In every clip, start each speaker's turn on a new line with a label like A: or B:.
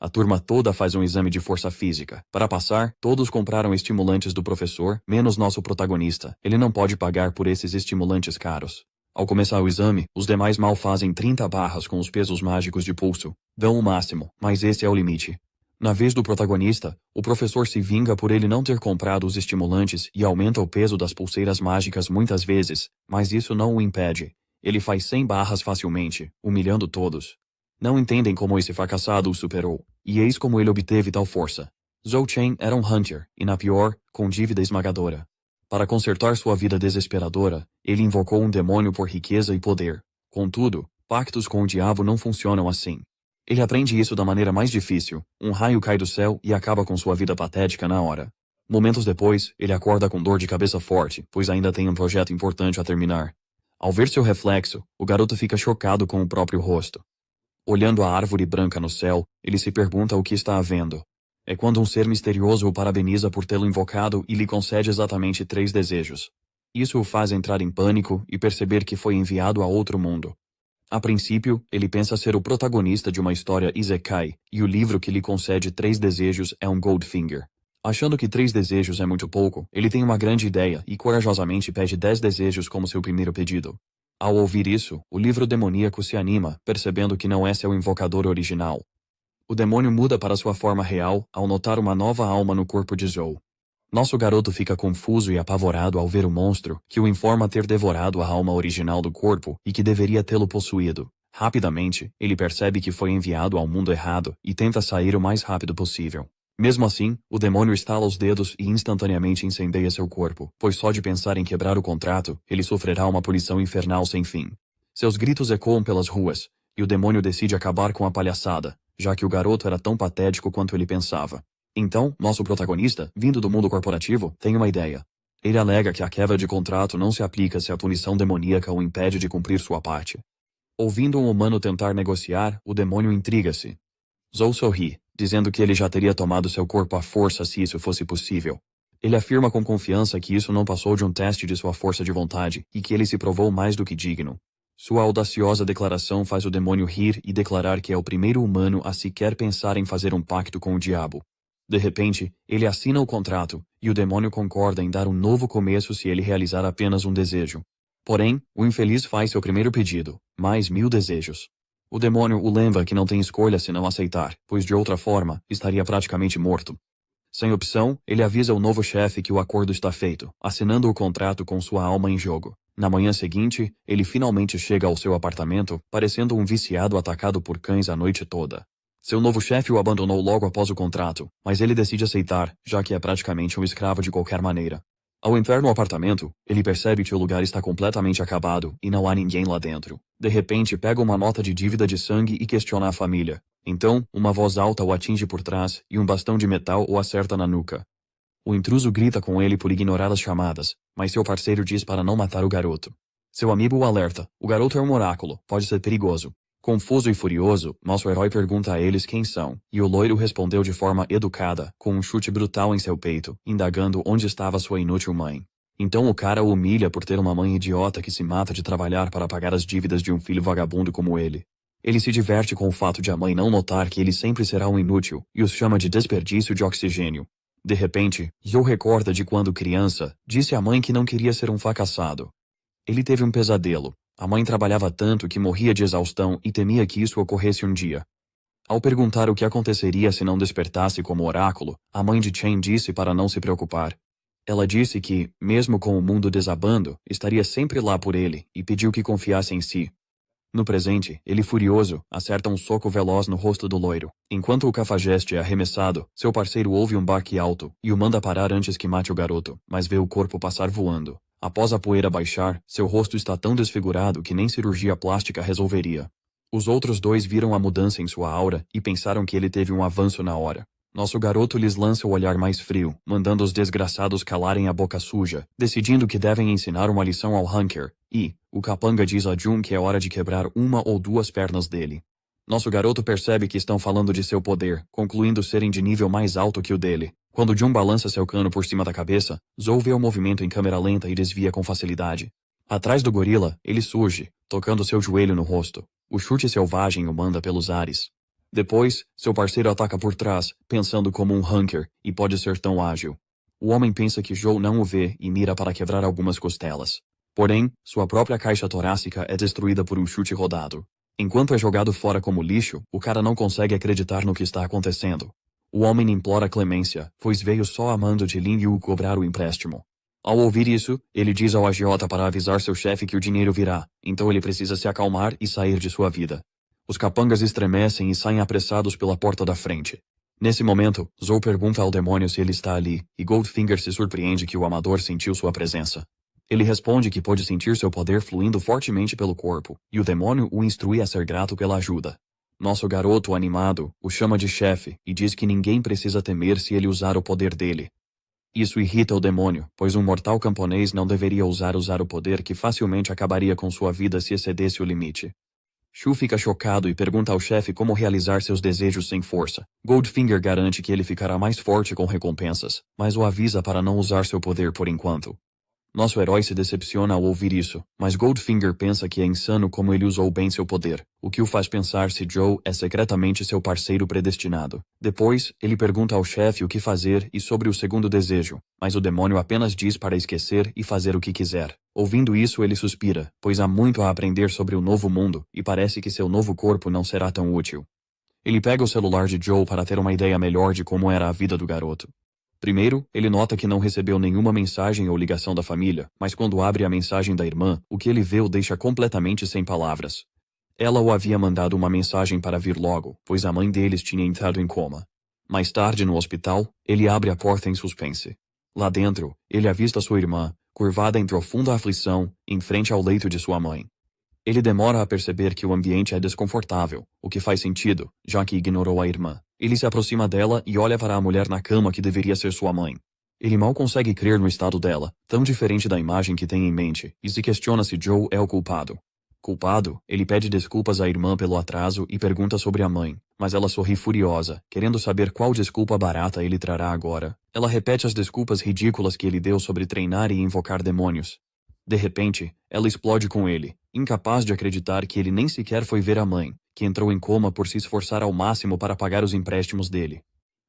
A: A turma toda faz um exame de força física. Para passar, todos compraram estimulantes do professor, menos nosso protagonista. Ele não pode pagar por esses estimulantes caros. Ao começar o exame, os demais mal fazem 30 barras com os pesos mágicos de pulso. Dão o máximo, mas esse é o limite. Na vez do protagonista, o professor se vinga por ele não ter comprado os estimulantes e aumenta o peso das pulseiras mágicas muitas vezes, mas isso não o impede. Ele faz 100 barras facilmente, humilhando todos. Não entendem como esse fracassado o superou, e eis como ele obteve tal força. Zhou Chen era um hunter, e na pior, com dívida esmagadora. Para consertar sua vida desesperadora, ele invocou um demônio por riqueza e poder. Contudo, pactos com o diabo não funcionam assim. Ele aprende isso da maneira mais difícil. Um raio cai do céu e acaba com sua vida patética na hora. Momentos depois, ele acorda com dor de cabeça forte, pois ainda tem um projeto importante a terminar. Ao ver seu reflexo, o garoto fica chocado com o próprio rosto. Olhando a árvore branca no céu, ele se pergunta o que está havendo. É quando um ser misterioso o parabeniza por tê-lo invocado e lhe concede exatamente 3 desejos. Isso o faz entrar em pânico e perceber que foi enviado a outro mundo. A princípio, ele pensa ser o protagonista de uma história Isekai, e o livro que lhe concede 3 desejos é um Goldfinger. Achando que 3 desejos é muito pouco, ele tem uma grande ideia e corajosamente pede 10 desejos como seu primeiro pedido. Ao ouvir isso, o livro demoníaco se anima, percebendo que não é seu invocador original. O demônio muda para sua forma real ao notar uma nova alma no corpo de Zhou. Nosso garoto fica confuso e apavorado ao ver o monstro, que o informa ter devorado a alma original do corpo e que deveria tê-lo possuído. Rapidamente, ele percebe que foi enviado ao mundo errado e tenta sair o mais rápido possível. Mesmo assim, o demônio estala os dedos e instantaneamente incendeia seu corpo, pois só de pensar em quebrar o contrato, ele sofrerá uma punição infernal sem fim. Seus gritos ecoam pelas ruas, e o demônio decide acabar com a palhaçada, já que o garoto era tão patético quanto ele pensava. Então, nosso protagonista, vindo do mundo corporativo, tem uma ideia. Ele alega que a quebra de contrato não se aplica se a punição demoníaca o impede de cumprir sua parte. Ouvindo um humano tentar negociar, o demônio intriga-se. Zhou sorri, dizendo que ele já teria tomado seu corpo à força se isso fosse possível. Ele afirma com confiança que isso não passou de um teste de sua força de vontade e que ele se provou mais do que digno. Sua audaciosa declaração faz o demônio rir e declarar que é o primeiro humano a sequer pensar em fazer um pacto com o diabo. De repente, ele assina o contrato, e o demônio concorda em dar um novo começo se ele realizar apenas um desejo. Porém, o infeliz faz seu primeiro pedido, mais 1000 desejos. O demônio o lembra que não tem escolha se não aceitar, pois de outra forma, estaria praticamente morto. Sem opção, ele avisa o novo chefe que o acordo está feito, assinando o contrato com sua alma em jogo. Na manhã seguinte, ele finalmente chega ao seu apartamento, parecendo um viciado atacado por cães a noite toda. Seu novo chefe o abandonou logo após o contrato, mas ele decide aceitar, já que é praticamente um escravo de qualquer maneira. Ao entrar no apartamento, ele percebe que o lugar está completamente acabado e não há ninguém lá dentro. De repente, pega uma nota de dívida de sangue e questiona a família. Então, uma voz alta o atinge por trás e um bastão de metal o acerta na nuca. O intruso grita com ele por ignorar as chamadas, mas seu parceiro diz para não matar o garoto. Seu amigo o alerta. O garoto é um oráculo, pode ser perigoso. Confuso e furioso, nosso herói pergunta a eles quem são, e o loiro respondeu de forma educada, com um chute brutal em seu peito, indagando onde estava sua inútil mãe. Então o cara o humilha por ter uma mãe idiota que se mata de trabalhar para pagar as dívidas de um filho vagabundo como ele. Ele se diverte com o fato de a mãe não notar que ele sempre será um inútil, e os chama de desperdício de oxigênio. De repente, Joe recorda de quando criança, disse à mãe que não queria ser um fracassado. Ele teve um pesadelo. A mãe trabalhava tanto que morria de exaustão e temia que isso ocorresse um dia. Ao perguntar o que aconteceria se não despertasse como oráculo, a mãe de Chen disse para não se preocupar. Ela disse que, mesmo com o mundo desabando, estaria sempre lá por ele e pediu que confiasse em si. No presente, ele furioso, acerta um soco veloz no rosto do loiro. Enquanto o cafajeste é arremessado, seu parceiro ouve um baque alto e o manda parar antes que mate o garoto, mas vê o corpo passar voando. Após a poeira baixar, seu rosto está tão desfigurado que nem cirurgia plástica resolveria. Os outros dois viram a mudança em sua aura e pensaram que ele teve um avanço na hora. Nosso garoto lhes lança o olhar mais frio, mandando os desgraçados calarem a boca suja, decidindo que devem ensinar uma lição ao Hunker, e o capanga diz a Jun que é hora de quebrar uma ou duas pernas dele. Nosso garoto percebe que estão falando de seu poder, concluindo serem de nível mais alto que o dele. Quando Jun balança seu cano por cima da cabeça, Zou vê o movimento em câmera lenta e desvia com facilidade. Atrás do gorila, ele surge, tocando seu joelho no rosto. O chute selvagem o manda pelos ares. Depois, seu parceiro ataca por trás, pensando como um hunker, e pode ser tão ágil. O homem pensa que Joe não o vê e mira para quebrar algumas costelas. Porém, sua própria caixa torácica é destruída por um chute rodado. Enquanto é jogado fora como lixo, o cara não consegue acreditar no que está acontecendo. O homem implora clemência, pois veio só amando de Lin Yu cobrar o empréstimo. Ao ouvir isso, ele diz ao agiota para avisar seu chefe que o dinheiro virá, então ele precisa se acalmar e sair de sua vida. Os capangas estremecem e saem apressados pela porta da frente. Nesse momento, Zou pergunta ao demônio se ele está ali, e Goldfinger se surpreende que o amador sentiu sua presença. Ele responde que pode sentir seu poder fluindo fortemente pelo corpo, e o demônio o instrui a ser grato pela ajuda. Nosso garoto animado o chama de chefe e diz que ninguém precisa temer se ele usar o poder dele. Isso irrita o demônio, pois um mortal camponês não deveria usar o poder que facilmente acabaria com sua vida se excedesse o limite. Shu fica chocado e pergunta ao chefe como realizar seus desejos sem força. Goldfinger garante que ele ficará mais forte com recompensas, mas o avisa para não usar seu poder por enquanto. Nosso herói se decepciona ao ouvir isso, mas Goldfinger pensa que é insano como ele usou bem seu poder, o que o faz pensar se Joe é secretamente seu parceiro predestinado. Depois, ele pergunta ao chefe o que fazer e sobre o segundo desejo, mas o demônio apenas diz para esquecer e fazer o que quiser. Ouvindo isso, ele suspira, pois há muito a aprender sobre o novo mundo e parece que seu novo corpo não será tão útil. Ele pega o celular de Joe para ter uma ideia melhor de como era a vida do garoto. Primeiro, ele nota que não recebeu nenhuma mensagem ou ligação da família, mas quando abre a mensagem da irmã, o que ele vê o deixa completamente sem palavras. Ela o havia mandado uma mensagem para vir logo, pois a mãe deles tinha entrado em coma. Mais tarde, no hospital, ele abre a porta em suspense. Lá dentro, ele avista sua irmã, curvada em profunda aflição, em frente ao leito de sua mãe. Ele demora a perceber que o ambiente é desconfortável, o que faz sentido, já que ignorou a irmã. Ele se aproxima dela e olha para a mulher na cama que deveria ser sua mãe. Ele mal consegue crer no estado dela, tão diferente da imagem que tem em mente, e se questiona se Joe é o culpado. Culpado, ele pede desculpas à irmã pelo atraso e pergunta sobre a mãe, mas ela sorri furiosa, querendo saber qual desculpa barata ele trará agora. Ela repete as desculpas ridículas que ele deu sobre treinar e invocar demônios. De repente, ela explode com ele, incapaz de acreditar que ele nem sequer foi ver a mãe, que entrou em coma por se esforçar ao máximo para pagar os empréstimos dele.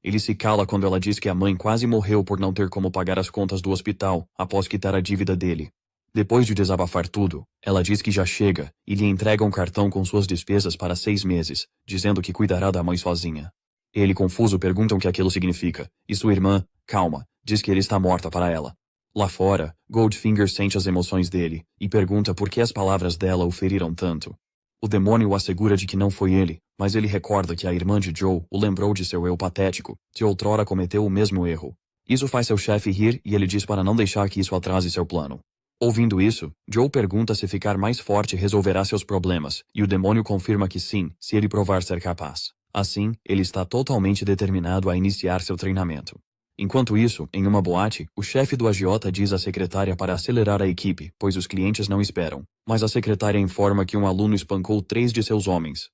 A: Ele se cala quando ela diz que a mãe quase morreu por não ter como pagar as contas do hospital após quitar a dívida dele. Depois de desabafar tudo, ela diz que já chega e lhe entrega um cartão com suas despesas para 6 meses, dizendo que cuidará da mãe sozinha. Ele, confuso, pergunta o que aquilo significa, e sua irmã, calma, diz que ele está morta para ela. Lá fora, Goldfinger sente as emoções dele e pergunta por que as palavras dela o feriram tanto. O demônio o assegura de que não foi ele, mas ele recorda que a irmã de Joe o lembrou de seu eu patético, que outrora cometeu o mesmo erro. Isso faz seu chefe rir e ele diz para não deixar que isso atrase seu plano. Ouvindo isso, Joe pergunta se ficar mais forte resolverá seus problemas, e o demônio confirma que sim, se ele provar ser capaz. Assim, ele está totalmente determinado a iniciar seu treinamento. Enquanto isso, em uma boate, o chefe do agiota diz à secretária para acelerar a equipe, pois os clientes não esperam. Mas a secretária informa que um aluno espancou 3 de seus homens.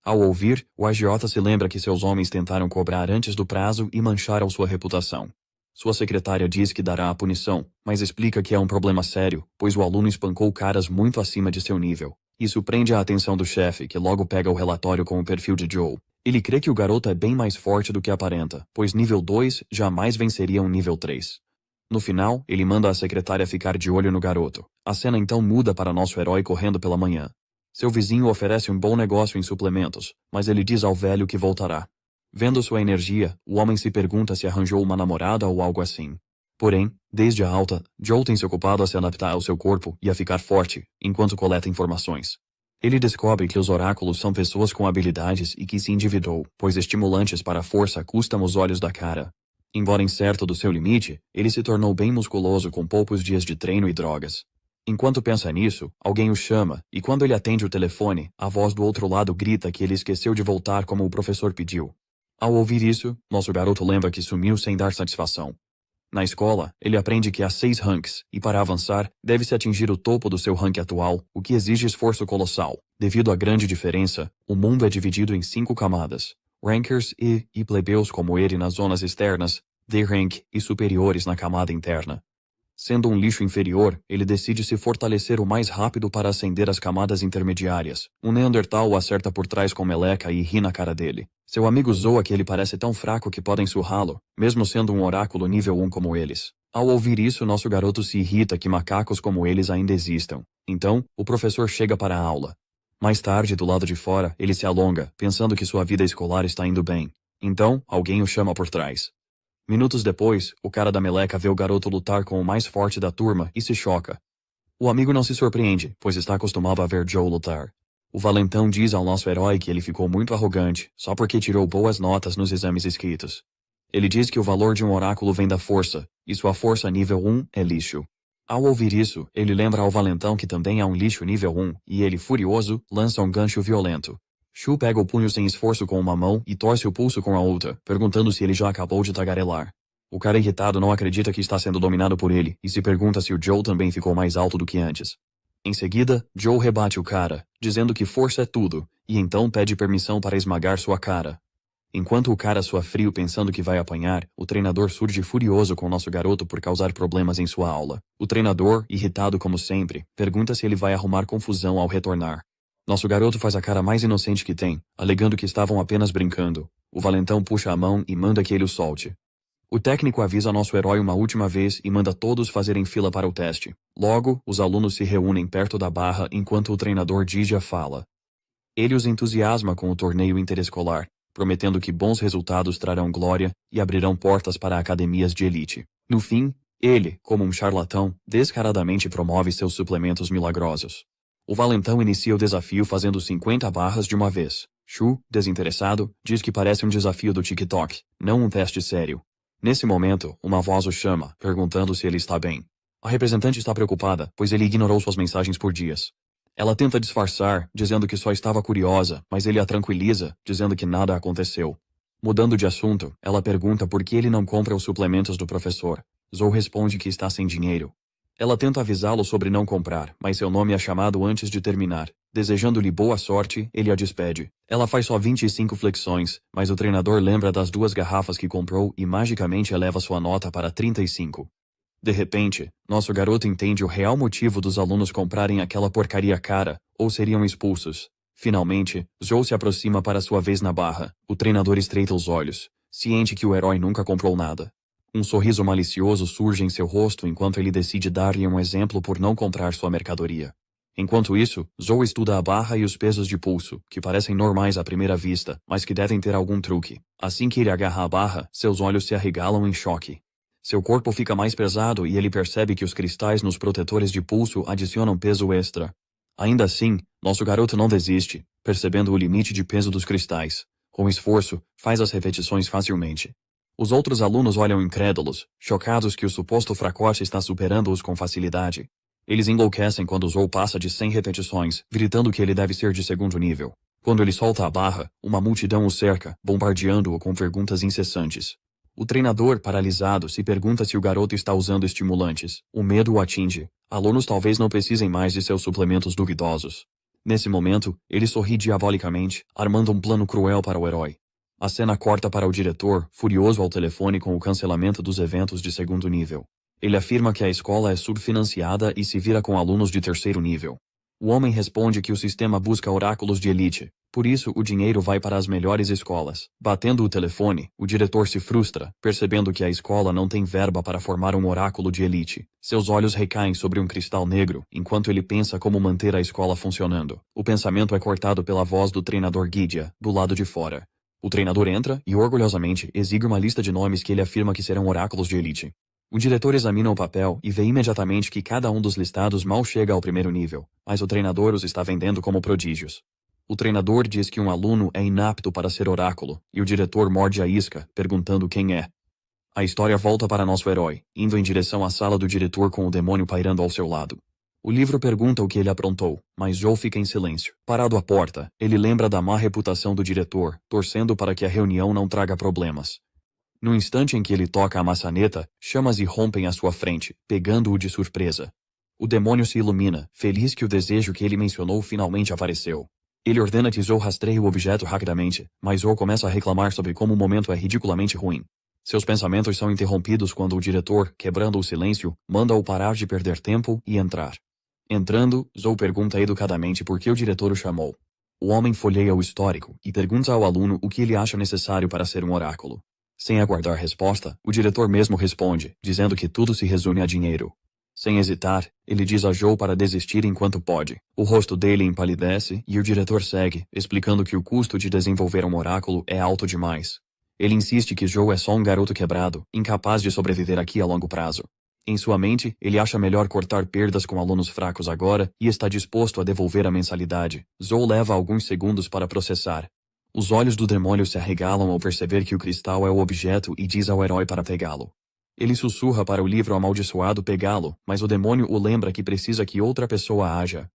A: Ao ouvir, o agiota se lembra que seus homens tentaram cobrar antes do prazo e mancharam sua reputação. Sua secretária diz que dará a punição, mas explica que é um problema sério, pois o aluno espancou caras muito acima de seu nível. Isso prende a atenção do chefe, que logo pega o relatório com o perfil de Joe. Ele crê que o garoto é bem mais forte do que aparenta, pois nível 2 jamais venceria um nível 3. No final, ele manda a secretária ficar de olho no garoto. A cena então muda para nosso herói correndo pela manhã. Seu vizinho oferece um bom negócio em suplementos, mas ele diz ao velho que voltará. Vendo sua energia, o homem se pergunta se arranjou uma namorada ou algo assim. Porém, desde a alta, Joe tem se ocupado a se adaptar ao seu corpo e a ficar forte, enquanto coleta informações. Ele descobre que os oráculos são pessoas com habilidades e que se endividou, pois estimulantes para a força custam os olhos da cara. Embora incerto do seu limite, ele se tornou bem musculoso com poucos dias de treino e drogas. Enquanto pensa nisso, alguém o chama, e quando ele atende o telefone, a voz do outro lado grita que ele esqueceu de voltar como o professor pediu. Ao ouvir isso, nosso garoto lembra que sumiu sem dar satisfação. Na escola, ele aprende que há 6 ranks, e para avançar, deve-se atingir o topo do seu rank atual, o que exige esforço colossal. Devido à grande diferença, o mundo é dividido em 5 camadas. Rankers e plebeus como ele nas zonas externas, D-rank e superiores na camada interna. Sendo um lixo inferior, ele decide se fortalecer o mais rápido para ascender as camadas intermediárias. Um Neandertal o acerta por trás com meleca e ri na cara dele. Seu amigo zoa que ele parece tão fraco que podem surrá-lo, mesmo sendo um oráculo nível 1 como eles. Ao ouvir isso, nosso garoto se irrita que macacos como eles ainda existam. Então, o professor chega para a aula. Mais tarde, do lado de fora, ele se alonga, pensando que sua vida escolar está indo bem. Então, alguém o chama por trás. Minutos depois, o cara da meleca vê o garoto lutar com o mais forte da turma e se choca. O amigo não se surpreende, pois está acostumado a ver Joe lutar. O valentão diz ao nosso herói que ele ficou muito arrogante, só porque tirou boas notas nos exames escritos. Ele diz que o valor de um oráculo vem da força, e sua força nível 1 é lixo. Ao ouvir isso, ele lembra ao valentão que também é um lixo nível 1, e ele, furioso, lança um gancho violento. Shu pega o punho sem esforço com uma mão e torce o pulso com a outra, perguntando se ele já acabou de tagarelar. O cara irritado não acredita que está sendo dominado por ele e se pergunta se o Joe também ficou mais alto do que antes. Em seguida, Joe rebate o cara, dizendo que força é tudo, e então pede permissão para esmagar sua cara. Enquanto o cara sua frio pensando que vai apanhar, o treinador surge furioso com nosso garoto por causar problemas em sua aula. O treinador, irritado como sempre, pergunta se ele vai arrumar confusão ao retornar. Nosso garoto faz a cara mais inocente que tem, alegando que estavam apenas brincando. O valentão puxa a mão e manda que ele o solte. O técnico avisa nosso herói uma última vez e manda todos fazerem fila para o teste. Logo, os alunos se reúnem perto da barra enquanto o treinador Didia fala. Ele os entusiasma com o torneio interescolar, prometendo que bons resultados trarão glória e abrirão portas para academias de elite. No fim, ele, como um charlatão, descaradamente promove seus suplementos milagrosos. O valentão inicia o desafio fazendo 50 barras de uma vez. Shu, desinteressado, diz que parece um desafio do TikTok, não um teste sério. Nesse momento, uma voz o chama, perguntando se ele está bem. A representante está preocupada, pois ele ignorou suas mensagens por dias. Ela tenta disfarçar, dizendo que só estava curiosa, mas ele a tranquiliza, dizendo que nada aconteceu. Mudando de assunto, ela pergunta por que ele não compra os suplementos do professor. Zou responde que está sem dinheiro. Ela tenta avisá-lo sobre não comprar, mas seu nome é chamado antes de terminar. Desejando-lhe boa sorte, ele a despede. Ela faz só 25 flexões, mas o treinador lembra das 2 garrafas que comprou e magicamente eleva sua nota para 35. De repente, nosso garoto entende o real motivo dos alunos comprarem aquela porcaria cara, ou seriam expulsos. Finalmente, Joe se aproxima para sua vez na barra. O treinador estreita os olhos, ciente que o herói nunca comprou nada. Um sorriso malicioso surge em seu rosto enquanto ele decide dar-lhe um exemplo por não comprar sua mercadoria. Enquanto isso, Zou estuda a barra e os pesos de pulso, que parecem normais à primeira vista, mas que devem ter algum truque. Assim que ele agarra a barra, seus olhos se arregalam em choque. Seu corpo fica mais pesado e ele percebe que os cristais nos protetores de pulso adicionam peso extra. Ainda assim, nosso garoto não desiste, percebendo o limite de peso dos cristais. Com esforço, faz as repetições facilmente. Os outros alunos olham incrédulos, chocados que o suposto fracote está superando-os com facilidade. Eles enlouquecem quando Zou passa de 100 repetições, gritando que ele deve ser de segundo nível. Quando ele solta a barra, uma multidão o cerca, bombardeando-o com perguntas incessantes. O treinador, paralisado, se pergunta se o garoto está usando estimulantes. O medo o atinge. Alunos talvez não precisem mais de seus suplementos duvidosos. Nesse momento, ele sorri diabolicamente, armando um plano cruel para o herói. A cena corta para o diretor, furioso ao telefone com o cancelamento dos eventos de segundo nível. Ele afirma que a escola é subfinanciada e se vira com alunos de terceiro nível. O homem responde que o sistema busca oráculos de elite, por isso o dinheiro vai para as melhores escolas. Batendo o telefone, o diretor se frustra, percebendo que a escola não tem verba para formar um oráculo de elite. Seus olhos recaem sobre um cristal negro, enquanto ele pensa como manter a escola funcionando. O pensamento é cortado pela voz do treinador Gidia, do lado de fora. O treinador entra e orgulhosamente exibe uma lista de nomes que ele afirma que serão oráculos de elite. O diretor examina o papel e vê imediatamente que cada um dos listados mal chega ao primeiro nível, mas o treinador os está vendendo como prodígios. O treinador diz que um aluno é inapto para ser oráculo, e o diretor morde a isca, perguntando quem é. A história volta para nosso herói, indo em direção à sala do diretor com o demônio pairando ao seu lado. O livro pergunta o que ele aprontou, mas Joe fica em silêncio. Parado à porta, ele lembra da má reputação do diretor, torcendo para que a reunião não traga problemas. No instante em que ele toca a maçaneta, chamas irrompem à sua frente, pegando-o de surpresa. O demônio se ilumina, feliz que o desejo que ele mencionou finalmente apareceu. Ele ordena que Zou rastreie o objeto rapidamente, mas Zou começa a reclamar sobre como o momento é ridiculamente ruim. Seus pensamentos são interrompidos quando o diretor, quebrando o silêncio, manda-o parar de perder tempo e entrar. Entrando, Zou pergunta educadamente por que o diretor o chamou. O homem folheia o histórico e pergunta ao aluno o que ele acha necessário para ser um oráculo. Sem aguardar resposta, o diretor mesmo responde, dizendo que tudo se resume a dinheiro. Sem hesitar, ele diz a Joe para desistir enquanto pode. O rosto dele empalidece e o diretor segue, explicando que o custo de desenvolver um oráculo é alto demais. Ele insiste que Joe é só um garoto quebrado, incapaz de sobreviver aqui a longo prazo. Em sua mente, ele acha melhor cortar perdas com alunos fracos agora e está disposto a devolver a mensalidade. Zou leva alguns segundos para processar. Os olhos do demônio se arregalam ao perceber que o cristal é o objeto e diz ao herói para pegá-lo. Ele sussurra para o livro amaldiçoado pegá-lo, mas o demônio o lembra que precisa que outra pessoa haja.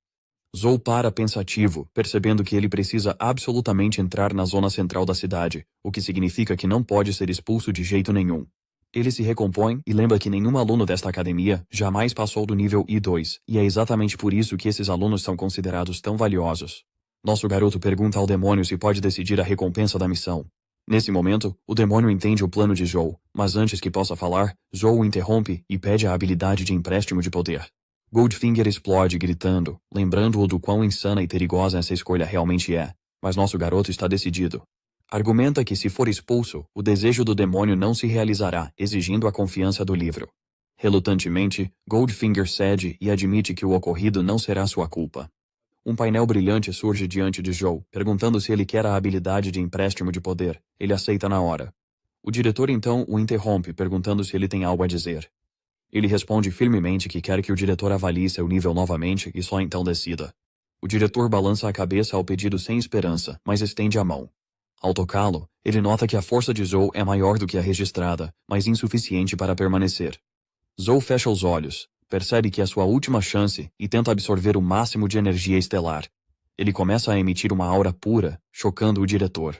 A: Zou para pensativo, percebendo que ele precisa absolutamente entrar na zona central da cidade, o que significa que não pode ser expulso de jeito nenhum. Ele se recompõe e lembra que nenhum aluno desta academia jamais passou do nível I2, e é exatamente por isso que esses alunos são considerados tão valiosos. Nosso garoto pergunta ao demônio se pode decidir a recompensa da missão. Nesse momento, o demônio entende o plano de Joe, mas antes que possa falar, Joe o interrompe e pede a habilidade de empréstimo de poder. Goldfinger explode gritando, lembrando-o do quão insana e perigosa essa escolha realmente é, mas nosso garoto está decidido. Argumenta que se for expulso, o desejo do demônio não se realizará, exigindo a confiança do livro. Relutantemente, Goldfinger cede e admite que o ocorrido não será sua culpa. Um painel brilhante surge diante de Joe, perguntando se ele quer a habilidade de empréstimo de poder. Ele aceita na hora. O diretor então o interrompe, perguntando se ele tem algo a dizer. Ele responde firmemente que quer que o diretor avalie seu nível novamente e só então decida. O diretor balança a cabeça ao pedido sem esperança, mas estende a mão. Ao tocá-lo, ele nota que a força de Zou é maior do que a registrada, mas insuficiente para permanecer. Zou fecha os olhos, percebe que é sua última chance e tenta absorver o máximo de energia estelar. Ele começa a emitir uma aura pura, chocando o diretor.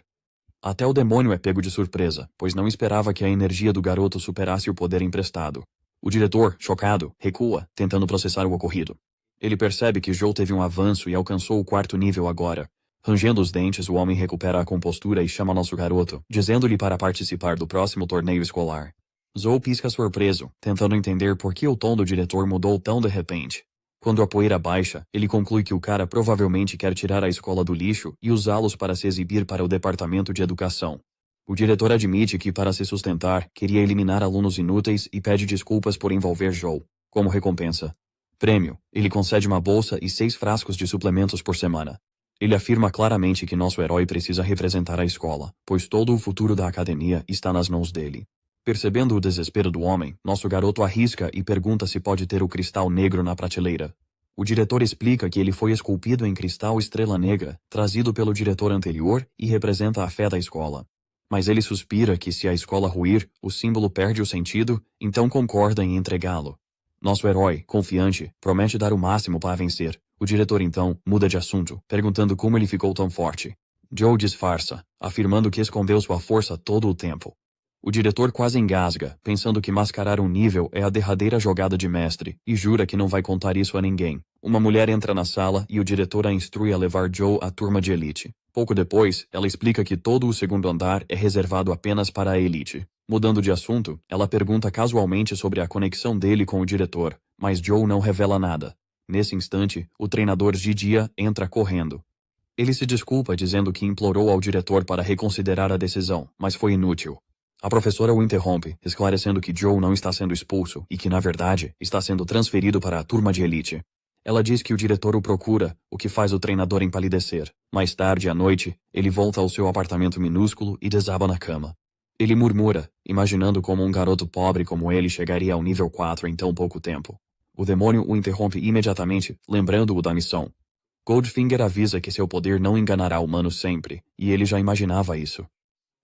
A: Até o demônio é pego de surpresa, pois não esperava que a energia do garoto superasse o poder emprestado. O diretor, chocado, recua, tentando processar o ocorrido. Ele percebe que Joe teve um avanço e alcançou o 4º nível agora. Rangendo os dentes, o homem recupera a compostura e chama nosso garoto, dizendo-lhe para participar do próximo torneio escolar. Zou pisca surpreso, tentando entender por que o tom do diretor mudou tão de repente. Quando a poeira baixa, ele conclui que o cara provavelmente quer tirar a escola do lixo e usá-los para se exibir para o departamento de educação. O diretor admite que, para se sustentar, queria eliminar alunos inúteis e pede desculpas por envolver Joe. Como recompensa. Prêmio, ele concede uma bolsa e 6 frascos de suplementos por semana. Ele afirma claramente que nosso herói precisa representar a escola, pois todo o futuro da academia está nas mãos dele. Percebendo o desespero do homem, nosso garoto arrisca e pergunta se pode ter o cristal negro na prateleira. O diretor explica que ele foi esculpido em cristal estrela negra, trazido pelo diretor anterior e representa a fé da escola. Mas ele suspira que se a escola ruir, o símbolo perde o sentido, então concorda em entregá-lo. Nosso herói, confiante, promete dar o máximo para vencer. O diretor então muda de assunto, perguntando como ele ficou tão forte. Joe disfarça, afirmando que escondeu sua força todo o tempo. O diretor quase engasga, pensando que mascarar um nível é a derradeira jogada de mestre, e jura que não vai contar isso a ninguém. Uma mulher entra na sala e o diretor a instrui a levar Joe à turma de elite. Pouco depois, ela explica que todo o 2º andar é reservado apenas para a elite. Mudando de assunto, ela pergunta casualmente sobre a conexão dele com o diretor, mas Joe não revela nada. Nesse instante, o treinador Jidia entra correndo. Ele se desculpa dizendo que implorou ao diretor para reconsiderar a decisão, mas foi inútil. A professora o interrompe, esclarecendo que Joe não está sendo expulso e que, na verdade, está sendo transferido para a turma de elite. Ela diz que o diretor o procura, o que faz o treinador empalidecer. Mais tarde, à noite, ele volta ao seu apartamento minúsculo e desaba na cama. Ele murmura, imaginando como um garoto pobre como ele chegaria ao nível 4 em tão pouco tempo. O demônio o interrompe imediatamente, lembrando-o da missão. Goldfinger avisa que seu poder não enganará humanos sempre, e ele já imaginava isso.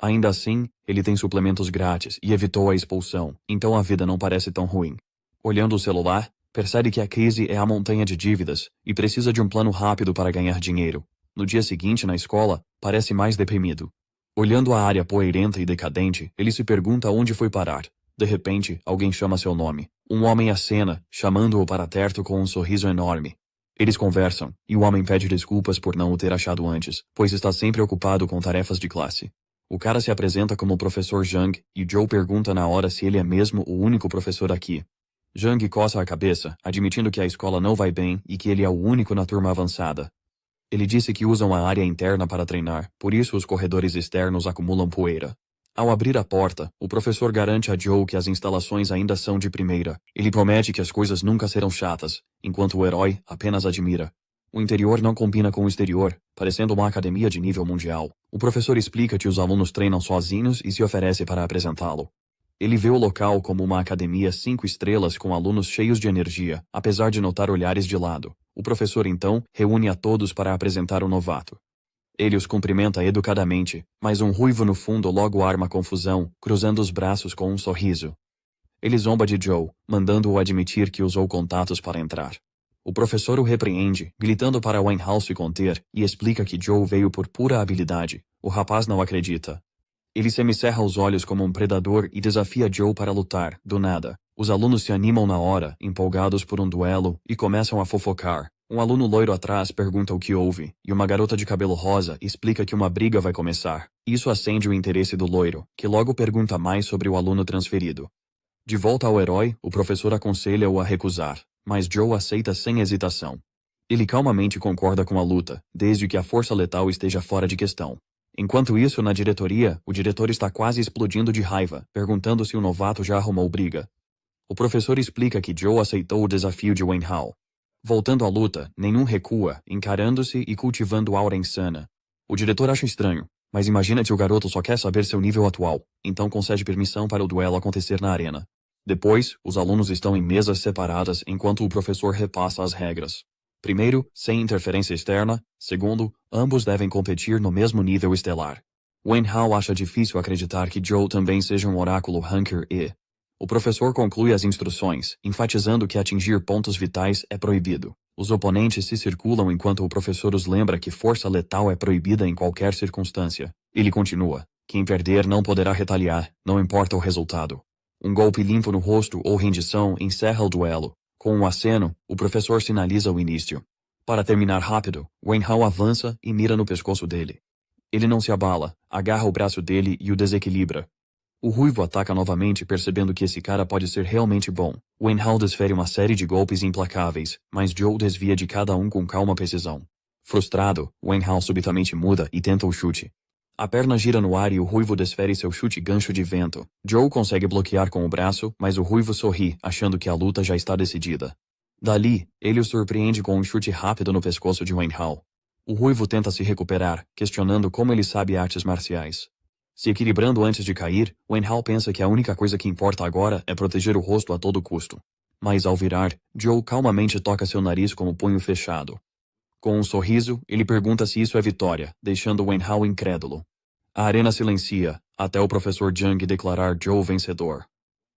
A: Ainda assim, ele tem suplementos grátis e evitou a expulsão, então a vida não parece tão ruim. Olhando o celular, percebe que a crise é a montanha de dívidas e precisa de um plano rápido para ganhar dinheiro. No dia seguinte, na escola, parece mais deprimido. Olhando a área poeirenta e decadente, ele se pergunta onde foi parar. De repente, alguém chama seu nome. Um homem acena, chamando-o para perto com um sorriso enorme. Eles conversam, e o homem pede desculpas por não o ter achado antes, pois está sempre ocupado com tarefas de classe. O cara se apresenta como o professor Zhang, e Joe pergunta na hora se ele é mesmo o único professor aqui. Zhang coça a cabeça, admitindo que a escola não vai bem e que ele é o único na turma avançada. Ele disse que usam a área interna para treinar, por isso os corredores externos acumulam poeira. Ao abrir a porta, o professor garante a Joe que as instalações ainda são de primeira. Ele promete que as coisas nunca serão chatas, enquanto o herói apenas admira. O interior não combina com o exterior, parecendo uma academia de nível mundial. O professor explica que os alunos treinam sozinhos e se oferece para apresentá-lo. Ele vê o local como uma academia 5 estrelas com alunos cheios de energia, apesar de notar olhares de lado. O professor, então, reúne a todos para apresentar o novato. Ele os cumprimenta educadamente, mas um ruivo no fundo logo arma confusão, cruzando os braços com um sorriso. Ele zomba de Joe, mandando-o admitir que usou contatos para entrar. O professor o repreende, gritando para Wenhao se conter, e explica que Joe veio por pura habilidade. O rapaz não acredita. Ele semicerra os olhos como um predador e desafia Joe para lutar, do nada. Os alunos se animam na hora, empolgados por um duelo, e começam a fofocar. Um aluno loiro atrás pergunta o que houve, e uma garota de cabelo rosa explica que uma briga vai começar. Isso acende o interesse do loiro, que logo pergunta mais sobre o aluno transferido. De volta ao herói, o professor aconselha-o a recusar, mas Joe aceita sem hesitação. Ele calmamente concorda com a luta, desde que a força letal esteja fora de questão. Enquanto isso, na diretoria, o diretor está quase explodindo de raiva, perguntando se o novato já arrumou briga. O professor explica que Joe aceitou o desafio de Wenhao. Voltando à luta, nenhum recua, encarando-se e cultivando aura insana. O diretor acha estranho, mas imagina que o garoto só quer saber seu nível atual, então concede permissão para o duelo acontecer na arena. Depois, os alunos estão em mesas separadas enquanto o professor repassa as regras. Primeiro, sem interferência externa. Segundo, ambos devem competir no mesmo nível estelar. Wenhao acha difícil acreditar que Joe também seja um oráculo Hunker E. O professor conclui as instruções, enfatizando que atingir pontos vitais é proibido. Os oponentes se circulam enquanto o professor os lembra que força letal é proibida em qualquer circunstância. Ele continua: quem perder não poderá retaliar, não importa o resultado. Um golpe limpo no rosto ou rendição encerra o duelo. Com um aceno, o professor sinaliza o início. Para terminar rápido, Wenhao avança e mira no pescoço dele. Ele não se abala, agarra o braço dele e o desequilibra. O ruivo ataca novamente, percebendo que esse cara pode ser realmente bom. Wenhao desfere uma série de golpes implacáveis, mas Joe desvia de cada um com calma precisão. Frustrado, Wenhao subitamente muda e tenta o chute. A perna gira no ar e o ruivo desfere seu chute gancho de vento. Joe consegue bloquear com o braço, mas o ruivo sorri, achando que a luta já está decidida. Dali, ele o surpreende com um chute rápido no pescoço de Wenhao. O ruivo tenta se recuperar, questionando como ele sabe artes marciais. Se equilibrando antes de cair, Wenhao pensa que a única coisa que importa agora é proteger o rosto a todo custo. Mas ao virar, Joe calmamente toca seu nariz com o punho fechado. Com um sorriso, ele pergunta se isso é vitória, deixando Wenhao incrédulo. A arena silencia, até o professor Zhang declarar Joe vencedor.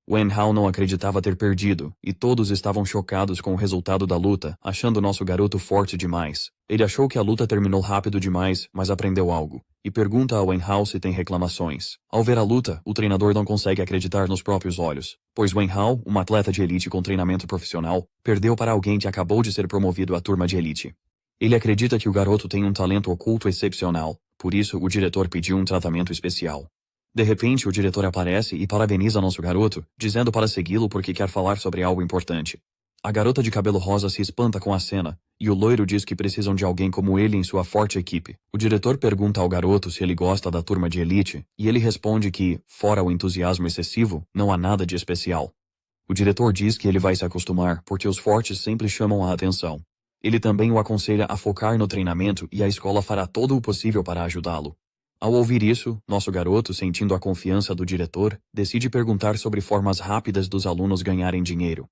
A: Wenhao não acreditava ter perdido, e todos estavam chocados com o resultado da luta, achando nosso garoto forte demais. Ele achou que a luta terminou rápido demais, mas aprendeu algo, e pergunta a Wenhao se tem reclamações. Ao ver a luta, o treinador não consegue acreditar nos próprios olhos, pois Wenhao, uma atleta de elite com treinamento profissional, perdeu para alguém que acabou de ser promovido à turma de elite. Ele acredita que o garoto tem um talento oculto excepcional, por isso o diretor pediu um tratamento especial. De repente, o diretor aparece e parabeniza nosso garoto, dizendo para segui-lo porque quer falar sobre algo importante. A garota de cabelo rosa se espanta com a cena, e o loiro diz que precisam de alguém como ele em sua forte equipe. O diretor pergunta ao garoto se ele gosta da turma de elite, e ele responde que, fora o entusiasmo excessivo, não há nada de especial. O diretor diz que ele vai se acostumar, porque os fortes sempre chamam a atenção. Ele também o aconselha a focar no treinamento e a escola fará todo o possível para ajudá-lo. Ao ouvir isso, nosso garoto, sentindo a confiança do diretor, decide perguntar sobre formas rápidas dos alunos ganharem dinheiro.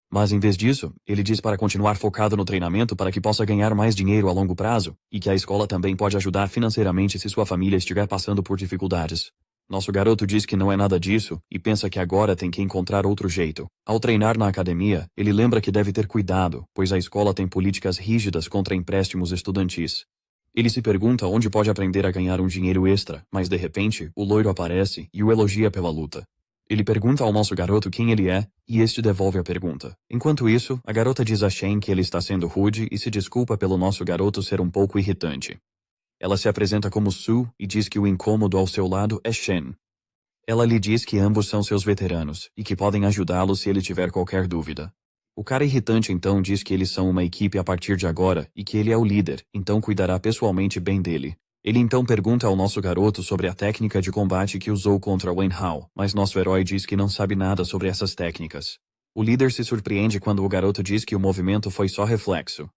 A: Mas em vez disso, ele diz para continuar focado no treinamento para que possa ganhar mais dinheiro a longo prazo, e que a escola também pode ajudar financeiramente se sua família estiver passando por dificuldades. Nosso garoto diz que não é nada disso, e pensa que agora tem que encontrar outro jeito. Ao treinar na academia, ele lembra que deve ter cuidado, pois a escola tem políticas rígidas contra empréstimos estudantis. Ele se pergunta onde pode aprender a ganhar um dinheiro extra, mas de repente, o loiro aparece e o elogia pela luta. Ele pergunta ao nosso garoto quem ele é, e este devolve a pergunta. Enquanto isso, a garota diz a Shen que ele está sendo rude e se desculpa pelo nosso garoto ser um pouco irritante. Ela se apresenta como Sue e diz que o incômodo ao seu lado é Shen. Ela lhe diz que ambos são seus veteranos e que podem ajudá-lo se ele tiver qualquer dúvida. O cara irritante então diz que eles são uma equipe a partir de agora e que ele é o líder, então cuidará pessoalmente bem dele. Ele então pergunta ao nosso garoto sobre a técnica de combate que usou contra Wen Hao, mas nosso herói diz que não sabe nada sobre essas técnicas. O líder se surpreende quando o garoto diz que o movimento foi só reflexo.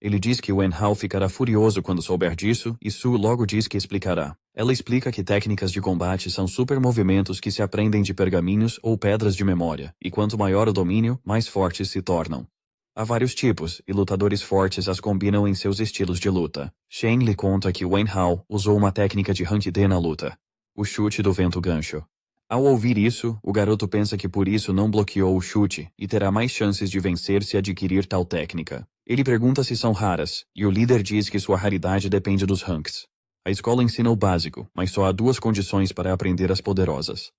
A: Ele diz que Wen Hao ficará furioso quando souber disso, e Su logo diz que explicará. Ela explica que técnicas de combate são super movimentos que se aprendem de pergaminhos ou pedras de memória, e quanto maior o domínio, mais fortes se tornam. Há vários tipos, e lutadores fortes as combinam em seus estilos de luta. Shen lhe conta que Wen Hao usou uma técnica de Hangde na luta. O chute do vento gancho. Ao ouvir isso, o garoto pensa que por isso não bloqueou o chute, e terá mais chances de vencer se adquirir tal técnica. Ele pergunta se são raras, e o líder diz que sua raridade depende dos ranks. A escola ensina o básico, mas só há duas condições para aprender as poderosas.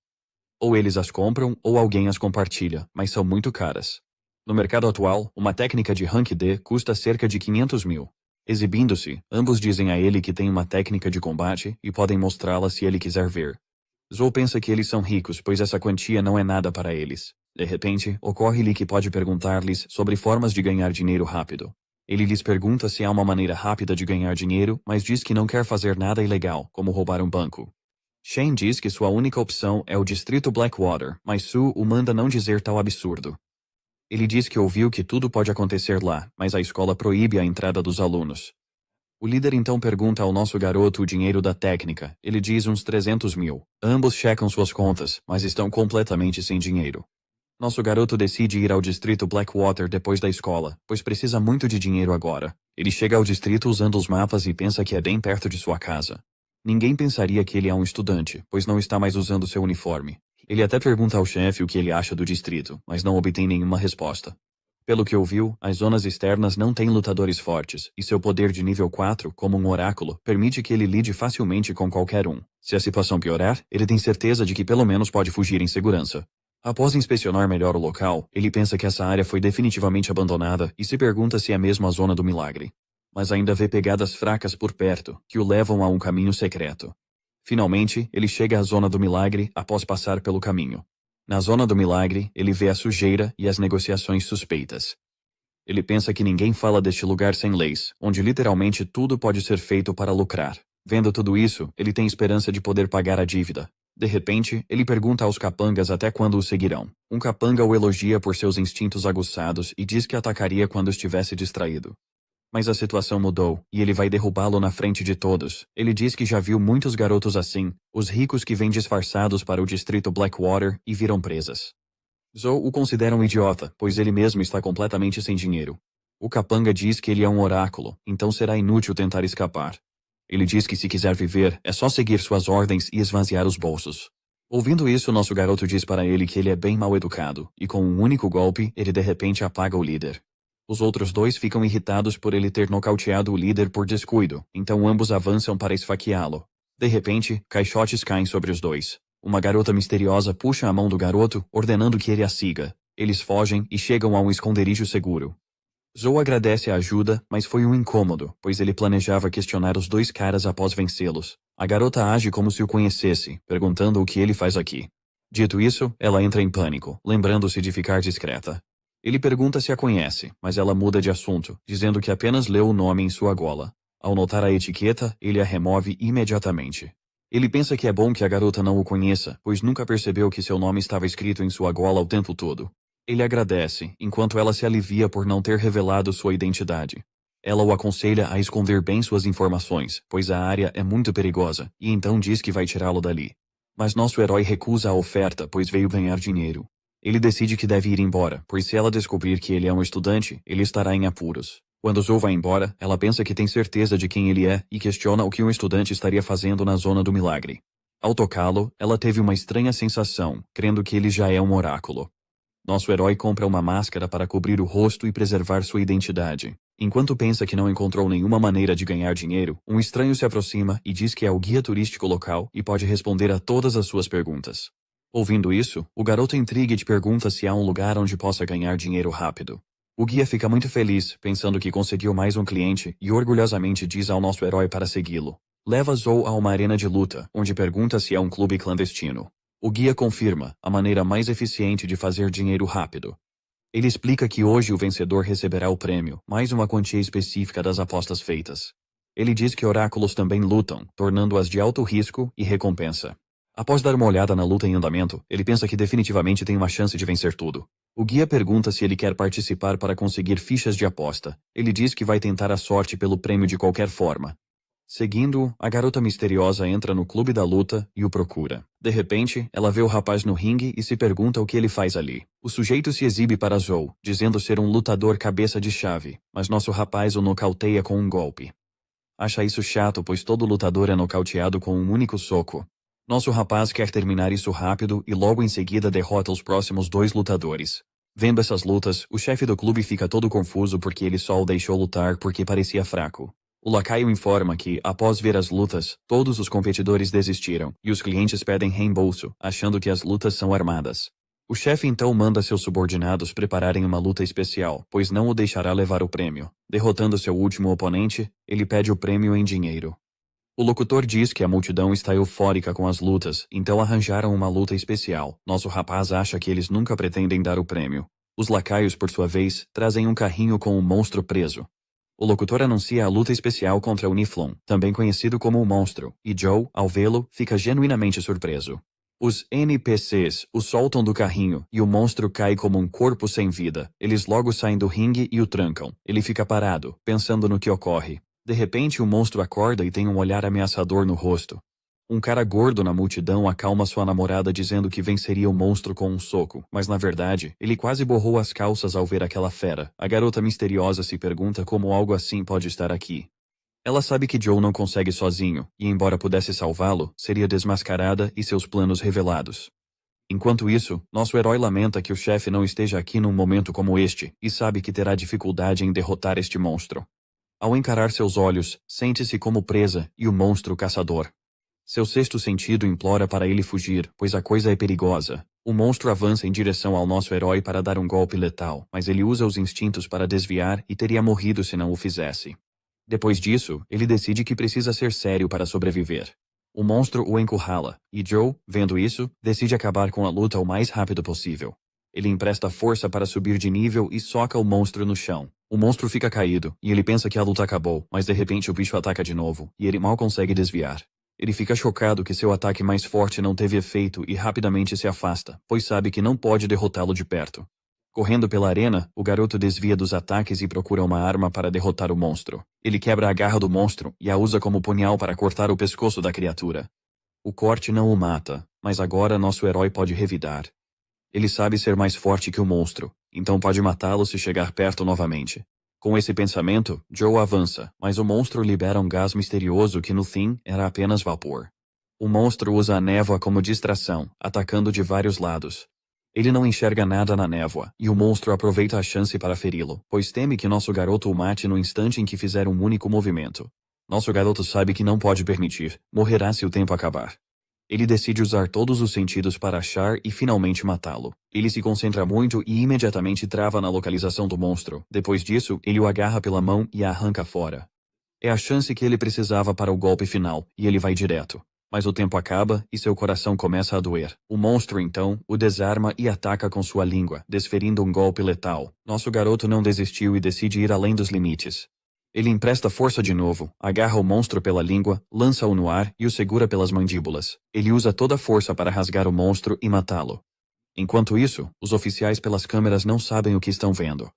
A: Ou eles as compram, ou alguém as compartilha, mas são muito caras. No mercado atual, uma técnica de Hangde custa cerca de 500 mil. Exibindo-se, ambos dizem a ele que tem uma técnica de combate e podem mostrá-la se ele quiser ver. Zhou pensa que eles são ricos, pois essa quantia não é nada para eles. De repente, ocorre-lhe que pode perguntar-lhes sobre formas de ganhar dinheiro rápido. Ele lhes pergunta se há uma maneira rápida de ganhar dinheiro, mas diz que não quer fazer nada ilegal, como roubar um banco. Shen diz que sua única opção é o distrito Blackwater, mas Su o manda não dizer tal absurdo. Ele diz que ouviu que tudo pode acontecer lá, mas a escola proíbe a entrada dos alunos. O líder então pergunta ao nosso garoto o dinheiro da técnica. Ele diz uns 300 mil. Ambos checam suas contas, mas estão completamente sem dinheiro. Nosso garoto decide ir ao distrito Blackwater depois da escola, pois precisa muito de dinheiro agora. Ele chega ao distrito usando os mapas e pensa que é bem perto de sua casa. Ninguém pensaria que ele é um estudante, pois não está mais usando seu uniforme. Ele até pergunta ao chefe o que ele acha do distrito, mas não obtém nenhuma resposta. Pelo que ouviu, as zonas externas não têm lutadores fortes, e seu poder de nível 4, como um oráculo, permite que ele lide facilmente com qualquer um. Se a situação piorar, ele tem certeza de que pelo menos pode fugir em segurança. Após inspecionar melhor o local, ele pensa que essa área foi definitivamente abandonada e se pergunta se é mesmo a Zona do Milagre. Mas ainda vê pegadas fracas por perto, que o levam a um caminho secreto. Finalmente, ele chega à Zona do Milagre após passar pelo caminho. Na Zona do Milagre, ele vê a sujeira e as negociações suspeitas. Ele pensa que ninguém fala deste lugar sem leis, onde literalmente tudo pode ser feito para lucrar. Vendo tudo isso, ele tem esperança de poder pagar a dívida. De repente, ele pergunta aos capangas até quando o seguirão. Um capanga o elogia por seus instintos aguçados e diz que atacaria quando estivesse distraído. Mas a situação mudou, e ele vai derrubá-lo na frente de todos. Ele diz que já viu muitos garotos assim, os ricos que vêm disfarçados para o distrito Blackwater e viram presas. Zhou o considera um idiota, pois ele mesmo está completamente sem dinheiro. O capanga diz que ele é um oráculo, então será inútil tentar escapar. Ele diz que se quiser viver, é só seguir suas ordens e esvaziar os bolsos. Ouvindo isso, nosso garoto diz para ele que ele é bem mal educado, e com um único golpe, ele de repente apaga o líder. Os outros dois ficam irritados por ele ter nocauteado o líder por descuido, então ambos avançam para esfaqueá-lo. De repente, caixotes caem sobre os dois. Uma garota misteriosa puxa a mão do garoto, ordenando que ele a siga. Eles fogem e chegam a um esconderijo seguro. Zhou agradece a ajuda, mas foi um incômodo, pois ele planejava questionar os dois caras após vencê-los. A garota age como se o conhecesse, perguntando o que ele faz aqui. Dito isso, ela entra em pânico, lembrando-se de ficar discreta. Ele pergunta se a conhece, mas ela muda de assunto, dizendo que apenas leu o nome em sua gola. Ao notar a etiqueta, ele a remove imediatamente. Ele pensa que é bom que a garota não o conheça, pois nunca percebeu que seu nome estava escrito em sua gola o tempo todo. Ele agradece, enquanto ela se alivia por não ter revelado sua identidade. Ela o aconselha a esconder bem suas informações, pois a área é muito perigosa, e então diz que vai tirá-lo dali. Mas nosso herói recusa a oferta, pois veio ganhar dinheiro. Ele decide que deve ir embora, pois se ela descobrir que ele é um estudante, ele estará em apuros. Quando Zhou vai embora, ela pensa que tem certeza de quem ele é e questiona o que um estudante estaria fazendo na Zona do Milagre. Ao tocá-lo, ela teve uma estranha sensação, crendo que ele já é um oráculo. Nosso herói compra uma máscara para cobrir o rosto e preservar sua identidade. Enquanto pensa que não encontrou nenhuma maneira de ganhar dinheiro, um estranho se aproxima e diz que é o guia turístico local e pode responder a todas as suas perguntas. Ouvindo isso, o garoto intriga e te pergunta se há um lugar onde possa ganhar dinheiro rápido. O guia fica muito feliz, pensando que conseguiu mais um cliente, e orgulhosamente diz ao nosso herói para segui-lo. Leva Zou a uma arena de luta, onde pergunta se é um clube clandestino. O guia confirma, a maneira mais eficiente de fazer dinheiro rápido. Ele explica que hoje o vencedor receberá o prêmio, mais uma quantia específica das apostas feitas. Ele diz que oráculos também lutam, tornando-as de alto risco e recompensa. Após dar uma olhada na luta em andamento, ele pensa que definitivamente tem uma chance de vencer tudo. O guia pergunta se ele quer participar para conseguir fichas de aposta. Ele diz que vai tentar a sorte pelo prêmio de qualquer forma. Seguindo-o, a garota misteriosa entra no clube da luta e o procura. De repente, ela vê o rapaz no ringue e se pergunta o que ele faz ali. O sujeito se exibe para Zou, dizendo ser um lutador cabeça de chave, mas nosso rapaz o nocauteia com um golpe. Acha isso chato, pois todo lutador é nocauteado com um único soco. Nosso rapaz quer terminar isso rápido e logo em seguida derrota os próximos 2 lutadores. Vendo essas lutas, o chefe do clube fica todo confuso porque ele só o deixou lutar porque parecia fraco. O lacaio informa que, após ver as lutas, todos os competidores desistiram, e os clientes pedem reembolso, achando que as lutas são armadas. O chefe então manda seus subordinados prepararem uma luta especial, pois não o deixará levar o prêmio. Derrotando seu último oponente, ele pede o prêmio em dinheiro. O locutor diz que a multidão está eufórica com as lutas, então arranjaram uma luta especial. Nosso rapaz acha que eles nunca pretendem dar o prêmio. Os lacaios, por sua vez, trazem um carrinho com um monstro preso. O locutor anuncia a luta especial contra o Niflon, também conhecido como o Monstro, e Joe, ao vê-lo, fica genuinamente surpreso. Os NPCs o soltam do carrinho e o monstro cai como um corpo sem vida. Eles logo saem do ringue e o trancam. Ele fica parado, pensando no que ocorre. De repente, o monstro acorda e tem um olhar ameaçador no rosto. Um cara gordo na multidão acalma sua namorada dizendo que venceria o monstro com um soco, mas na verdade, ele quase borrou as calças ao ver aquela fera. A garota misteriosa se pergunta como algo assim pode estar aqui. Ela sabe que Joe não consegue sozinho, e embora pudesse salvá-lo, seria desmascarada e seus planos revelados. Enquanto isso, nosso herói lamenta que o chefe não esteja aqui num momento como este, e sabe que terá dificuldade em derrotar este monstro. Ao encarar seus olhos, sente-se como presa e o monstro caçador. Seu sexto sentido implora para ele fugir, pois a coisa é perigosa. O monstro avança em direção ao nosso herói para dar um golpe letal, mas ele usa os instintos para desviar e teria morrido se não o fizesse. Depois disso, ele decide que precisa ser sério para sobreviver. O monstro o encurrala, e Joe, vendo isso, decide acabar com a luta o mais rápido possível. Ele empresta força para subir de nível e soca o monstro no chão. O monstro fica caído, e ele pensa que a luta acabou, mas de repente o bicho ataca de novo, e ele mal consegue desviar. Ele fica chocado que seu ataque mais forte não teve efeito e rapidamente se afasta, pois sabe que não pode derrotá-lo de perto. Correndo pela arena, o garoto desvia dos ataques e procura uma arma para derrotar o monstro. Ele quebra a garra do monstro e a usa como punhal para cortar o pescoço da criatura. O corte não o mata, mas agora nosso herói pode revidar. Ele sabe ser mais forte que o monstro, então pode matá-lo se chegar perto novamente. Com esse pensamento, Joe avança, mas o monstro libera um gás misterioso que no fim era apenas vapor. O monstro usa a névoa como distração, atacando de vários lados. Ele não enxerga nada na névoa, e o monstro aproveita a chance para feri-lo, pois teme que nosso garoto o mate no instante em que fizer um único movimento. Nosso garoto sabe que não pode permitir, morrerá se o tempo acabar. Ele decide usar todos os sentidos para achar e finalmente matá-lo. Ele se concentra muito e imediatamente trava na localização do monstro. Depois disso, ele o agarra pela mão e a arranca fora. É a chance que ele precisava para o golpe final, e ele vai direto. Mas o tempo acaba e seu coração começa a doer. O monstro, então, o desarma e ataca com sua língua, desferindo um golpe letal. Nosso garoto não desistiu e decide ir além dos limites. Ele empresta força de novo, agarra o monstro pela língua, lança-o no ar e o segura pelas mandíbulas. Ele usa toda a força para rasgar o monstro e matá-lo. Enquanto isso, os oficiais pelas câmeras não sabem o que estão vendo.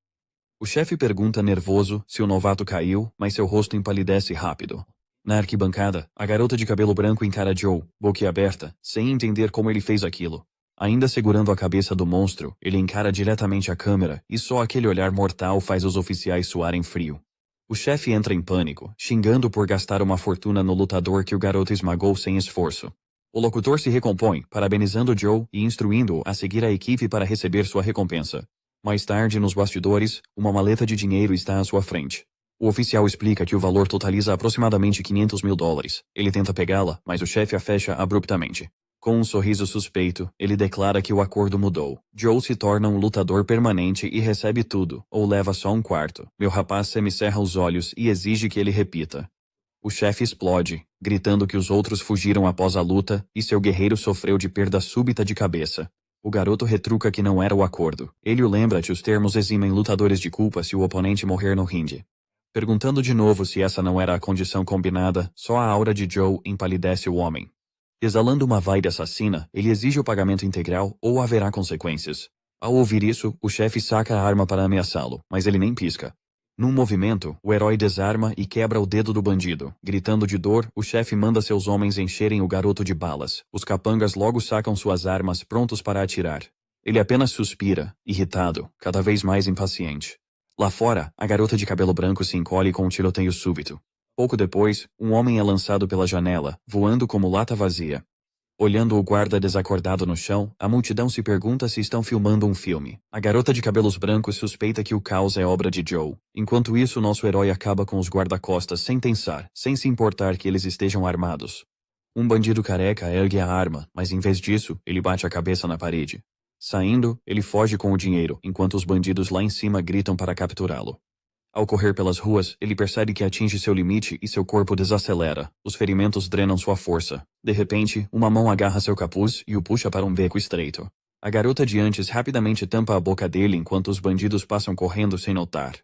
A: O chefe pergunta nervoso se o novato caiu, mas seu rosto empalidece rápido. Na arquibancada, a garota de cabelo branco encara Joe, boquiaberta, sem entender como ele fez aquilo. Ainda segurando a cabeça do monstro, ele encara diretamente a câmera e só aquele olhar mortal faz os oficiais suarem frio. O chefe entra em pânico, xingando por gastar uma fortuna no lutador que o garoto esmagou sem esforço. O locutor se recompõe, parabenizando Joe e instruindo-o a seguir a equipe para receber sua recompensa. Mais tarde, nos bastidores, uma maleta de dinheiro está à sua frente. O oficial explica que o valor totaliza aproximadamente $500 mil. Ele tenta pegá-la, mas o chefe a fecha abruptamente. Com um sorriso suspeito, ele declara que o acordo mudou. Joe se torna um lutador permanente e recebe tudo, ou leva só um quarto. Meu rapaz semicerra os olhos e exige que ele repita. O chefe explode, gritando que os outros fugiram após a luta e seu guerreiro sofreu de perda súbita de cabeça. O garoto retruca que não era o acordo. Ele o lembra que os termos eximem lutadores de culpa se o oponente morrer no ringue. Perguntando de novo se essa não era a condição combinada, só a aura de Joe empalidece o homem. Exalando uma vibe assassina, ele exige o pagamento integral ou haverá consequências. Ao ouvir isso, o chefe saca a arma para ameaçá-lo, mas ele nem pisca. Num movimento, o herói desarma e quebra o dedo do bandido. Gritando de dor, o chefe manda seus homens encherem o garoto de balas. Os capangas logo sacam suas armas prontos para atirar. Ele apenas suspira, irritado, cada vez mais impaciente. Lá fora, a garota de cabelo branco se encolhe com um tiroteio súbito. Pouco depois, um homem é lançado pela janela, voando como lata vazia. Olhando o guarda desacordado no chão, a multidão se pergunta se estão filmando um filme. A garota de cabelos brancos suspeita que o caos é obra de Joe. Enquanto isso, nosso herói acaba com os guarda-costas sem pensar, sem se importar que eles estejam armados. Um bandido careca ergue a arma, mas em vez disso, ele bate a cabeça na parede. Saindo, ele foge com o dinheiro, enquanto os bandidos lá em cima gritam para capturá-lo. Ao correr pelas ruas, ele percebe que atinge seu limite e seu corpo desacelera. Os ferimentos drenam sua força. De repente, uma mão agarra seu capuz e o puxa para um beco estreito. A garota de antes rapidamente tampa a boca dele enquanto os bandidos passam correndo sem notar.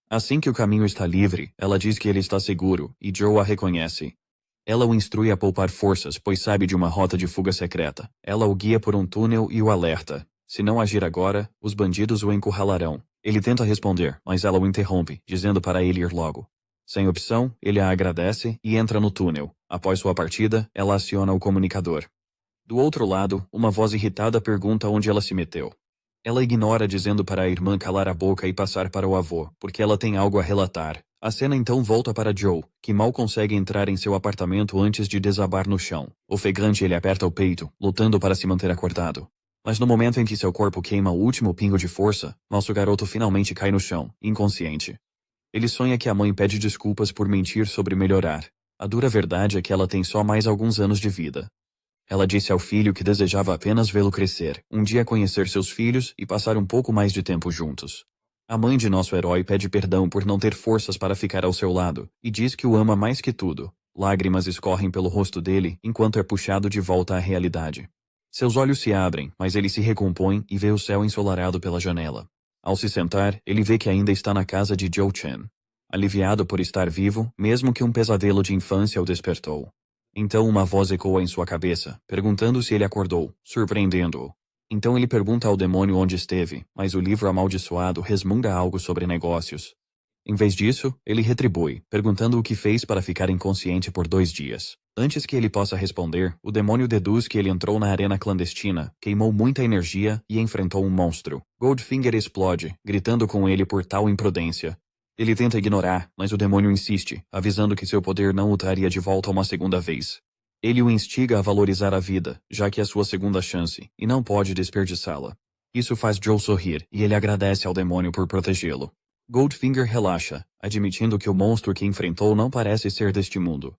A: Assim que o caminho está livre, ela diz que ele está seguro, e Joe a reconhece. Ela o instrui a poupar forças, pois sabe de uma rota de fuga secreta. Ela o guia por um túnel e o alerta. Se não agir agora, os bandidos o encurralarão. Ele tenta responder, mas ela o interrompe, dizendo para ele ir logo. Sem opção, ele a agradece e entra no túnel. Após sua partida, ela aciona o comunicador. Do outro lado, uma voz irritada pergunta onde ela se meteu. Ela ignora dizendo para a irmã calar a boca e passar para o avô, porque ela tem algo a relatar. A cena então volta para Joe, que mal consegue entrar em seu apartamento antes de desabar no chão. Ofegante, ele aperta o peito, lutando para se manter acordado. Mas no momento em que seu corpo queima o último pingo de força, nosso garoto finalmente cai no chão, inconsciente. Ele sonha que a mãe pede desculpas por mentir sobre melhorar. A dura verdade é que ela tem só mais alguns anos de vida. Ela disse ao filho que desejava apenas vê-lo crescer, um dia conhecer seus filhos e passar um pouco mais de tempo juntos. A mãe de nosso herói pede perdão por não ter forças para ficar ao seu lado, e diz que o ama mais que tudo. Lágrimas escorrem pelo rosto dele enquanto é puxado de volta à realidade. Seus olhos se abrem, mas ele se recompõe e vê o céu ensolarado pela janela. Ao se sentar, ele vê que ainda está na casa de Joe Chen. Aliviado por estar vivo, mesmo que um pesadelo de infância o despertou. Então uma voz ecoa em sua cabeça, perguntando se ele acordou, surpreendendo-o. Então ele pergunta ao demônio onde esteve, mas o livro amaldiçoado resmunga algo sobre negócios. Em vez disso, ele retribui, perguntando o que fez para ficar inconsciente por 2 dias. Antes que ele possa responder, o demônio deduz que ele entrou na arena clandestina, queimou muita energia e enfrentou um monstro. Goldfinger explode, gritando com ele por tal imprudência. Ele tenta ignorar, mas o demônio insiste, avisando que seu poder não o traria de volta uma segunda vez. Ele o instiga a valorizar a vida, já que é sua segunda chance, e não pode desperdiçá-la. Isso faz Joe sorrir, e ele agradece ao demônio por protegê-lo. Goldfinger relaxa, admitindo que o monstro que enfrentou não parece ser deste mundo.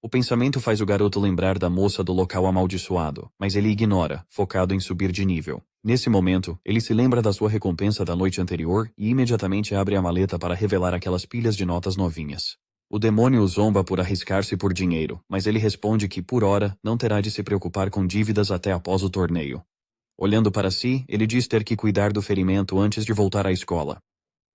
A: O pensamento faz o garoto lembrar da moça do local amaldiçoado, mas ele ignora, focado em subir de nível. Nesse momento, ele se lembra da sua recompensa da noite anterior e imediatamente abre a maleta para revelar aquelas pilhas de notas novinhas. O demônio o zomba por arriscar-se por dinheiro, mas ele responde que, por hora, não terá de se preocupar com dívidas até após o torneio. Olhando para si, ele diz ter que cuidar do ferimento antes de voltar à escola.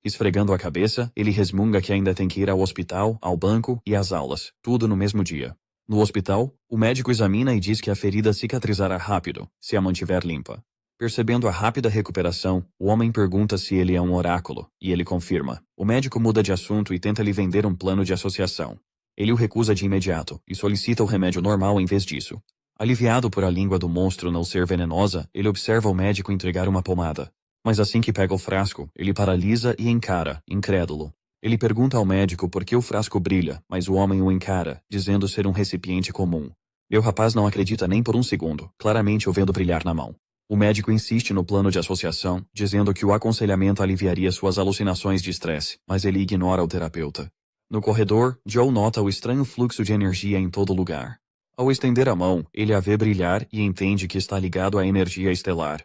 A: Esfregando a cabeça, ele resmunga que ainda tem que ir ao hospital, ao banco e às aulas, tudo no mesmo dia. No hospital, o médico examina e diz que a ferida cicatrizará rápido, se a mantiver limpa. Percebendo a rápida recuperação, o homem pergunta se ele é um oráculo, e ele confirma. O médico muda de assunto e tenta lhe vender um plano de associação. Ele o recusa de imediato, e solicita o remédio normal em vez disso. Aliviado por a língua do monstro não ser venenosa, ele observa o médico entregar uma pomada. Mas assim que pega o frasco, ele paralisa e encara, incrédulo. Ele pergunta ao médico por que o frasco brilha, mas o homem o encara, dizendo ser um recipiente comum. Meu rapaz não acredita nem por um segundo, claramente o vendo brilhar na mão. O médico insiste no plano de associação, dizendo que o aconselhamento aliviaria suas alucinações de estresse, mas ele ignora o terapeuta. No corredor, Joe nota o estranho fluxo de energia em todo lugar. Ao estender a mão, ele a vê brilhar e entende que está ligado à energia estelar.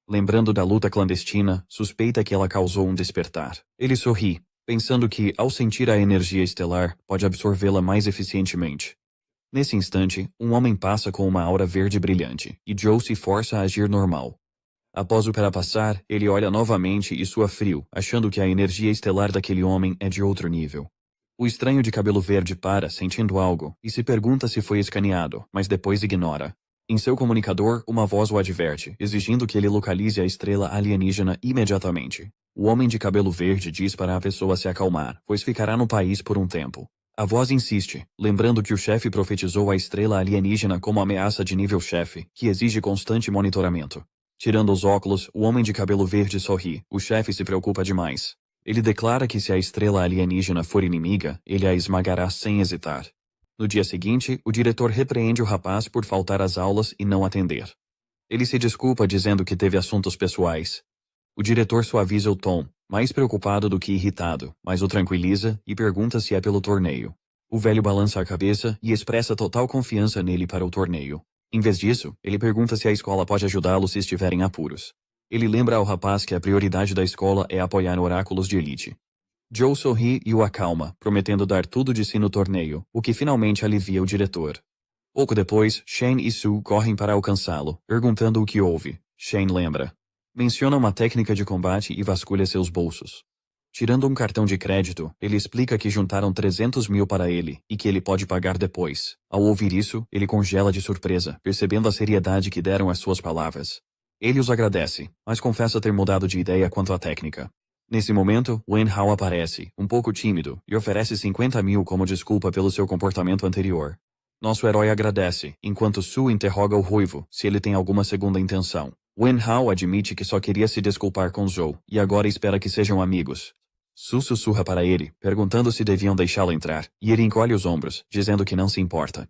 A: Lembrando da luta clandestina, suspeita que ela causou um despertar. Ele sorri, pensando que, ao sentir a energia estelar, pode absorvê-la mais eficientemente. Nesse instante, um homem passa com uma aura verde brilhante, e Joe se força a agir normal. Após o passar, ele olha novamente e sua frio, achando que a energia estelar daquele homem é de outro nível. O estranho de cabelo verde para, sentindo algo, e se pergunta se foi escaneado, mas depois ignora. Em seu comunicador, uma voz o adverte, exigindo que ele localize a estrela alienígena imediatamente. O homem de cabelo verde diz para a pessoa se acalmar, pois ficará no país por um tempo. A voz insiste, lembrando que o chefe profetizou a estrela alienígena como ameaça de nível chefe, que exige constante monitoramento. Tirando os óculos, o homem de cabelo verde sorri. O chefe se preocupa demais. Ele declara que se a estrela alienígena for inimiga, ele a esmagará sem hesitar. No dia seguinte, o diretor repreende o rapaz por faltar às aulas e não atender. Ele se desculpa dizendo que teve assuntos pessoais. O diretor suaviza o tom, mais preocupado do que irritado, mas o tranquiliza e pergunta se é pelo torneio. O velho balança a cabeça e expressa total confiança nele para o torneio. Em vez disso, ele pergunta se a escola pode ajudá-lo se estiver em apuros. Ele lembra ao rapaz que a prioridade da escola é apoiar oráculos de elite. Joe sorri e o acalma, prometendo dar tudo de si no torneio, o que finalmente alivia o diretor. Pouco depois, Shane e Sue correm para alcançá-lo, perguntando o que houve. Shane lembra. Menciona uma técnica de combate e vasculha seus bolsos. Tirando um cartão de crédito, ele explica que juntaram 300 mil para ele e que ele pode pagar depois. Ao ouvir isso, ele congela de surpresa, percebendo a seriedade que deram às suas palavras. Ele os agradece, mas confessa ter mudado de ideia quanto à técnica. Nesse momento, Wen Hao aparece, um pouco tímido, e oferece 50 mil como desculpa pelo seu comportamento anterior. Nosso herói agradece, enquanto Sue interroga o ruivo, se ele tem alguma segunda intenção. Wen Hao admite que só queria se desculpar com Zhou, e agora espera que sejam amigos. Sue sussurra para ele, perguntando se deviam deixá-lo entrar, e ele encolhe os ombros, dizendo que não se importa.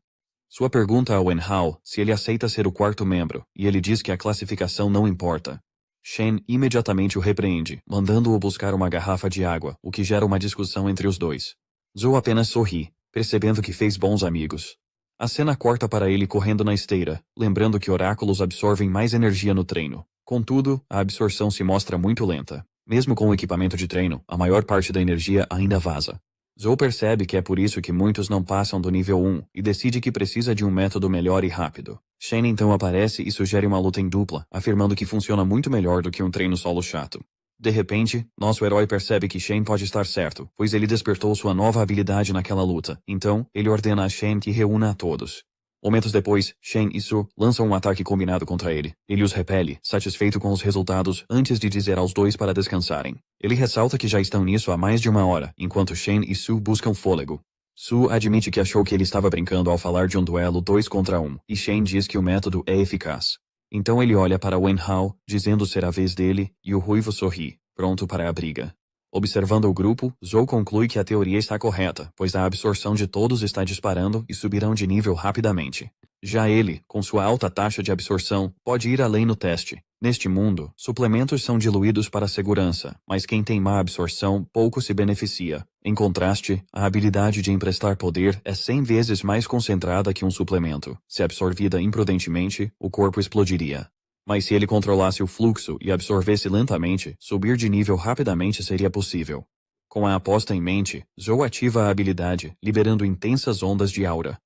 A: Sua pergunta a Wen Hao se ele aceita ser o quarto membro, e ele diz que a classificação não importa. Shen imediatamente o repreende, mandando-o buscar uma garrafa de água, o que gera uma discussão entre os dois. Zhou apenas sorri, percebendo que fez bons amigos. A cena corta para ele correndo na esteira, lembrando que oráculos absorvem mais energia no treino. Contudo, a absorção se mostra muito lenta. Mesmo com o equipamento de treino, a maior parte da energia ainda vaza. Zhou percebe que é por isso que muitos não passam do nível 1 e decide que precisa de um método melhor e rápido. Shen então aparece e sugere uma luta em dupla, afirmando que funciona muito melhor do que um treino solo chato. De repente, nosso herói percebe que Shen pode estar certo, pois ele despertou sua nova habilidade naquela luta. Então, ele ordena a Shen que reúna a todos. Momentos depois, Shen e Sue lançam um ataque combinado contra ele. Ele os repele, satisfeito com os resultados, antes de dizer aos dois para descansarem. Ele ressalta que já estão nisso há mais de uma hora, enquanto Shen e Sue buscam fôlego. Sue admite que achou que ele estava brincando ao falar de um duelo 2 contra 1, e Shen diz que o método é eficaz. Então ele olha para Wen Hao, dizendo ser a vez dele, e o ruivo sorri, pronto para a briga. Observando o grupo, Zhou conclui que a teoria está correta, pois a absorção de todos está disparando e subirão de nível rapidamente. Já ele, com sua alta taxa de absorção, pode ir além no teste. Neste mundo, suplementos são diluídos para segurança, mas quem tem má absorção pouco se beneficia. Em contraste, a habilidade de emprestar poder é 100 vezes mais concentrada que um suplemento. Se absorvida imprudentemente, o corpo explodiria. Mas se ele controlasse o fluxo e absorvesse lentamente, subir de nível rapidamente seria possível. Com a aposta em mente, Zhou ativa a habilidade, liberando intensas ondas de aura.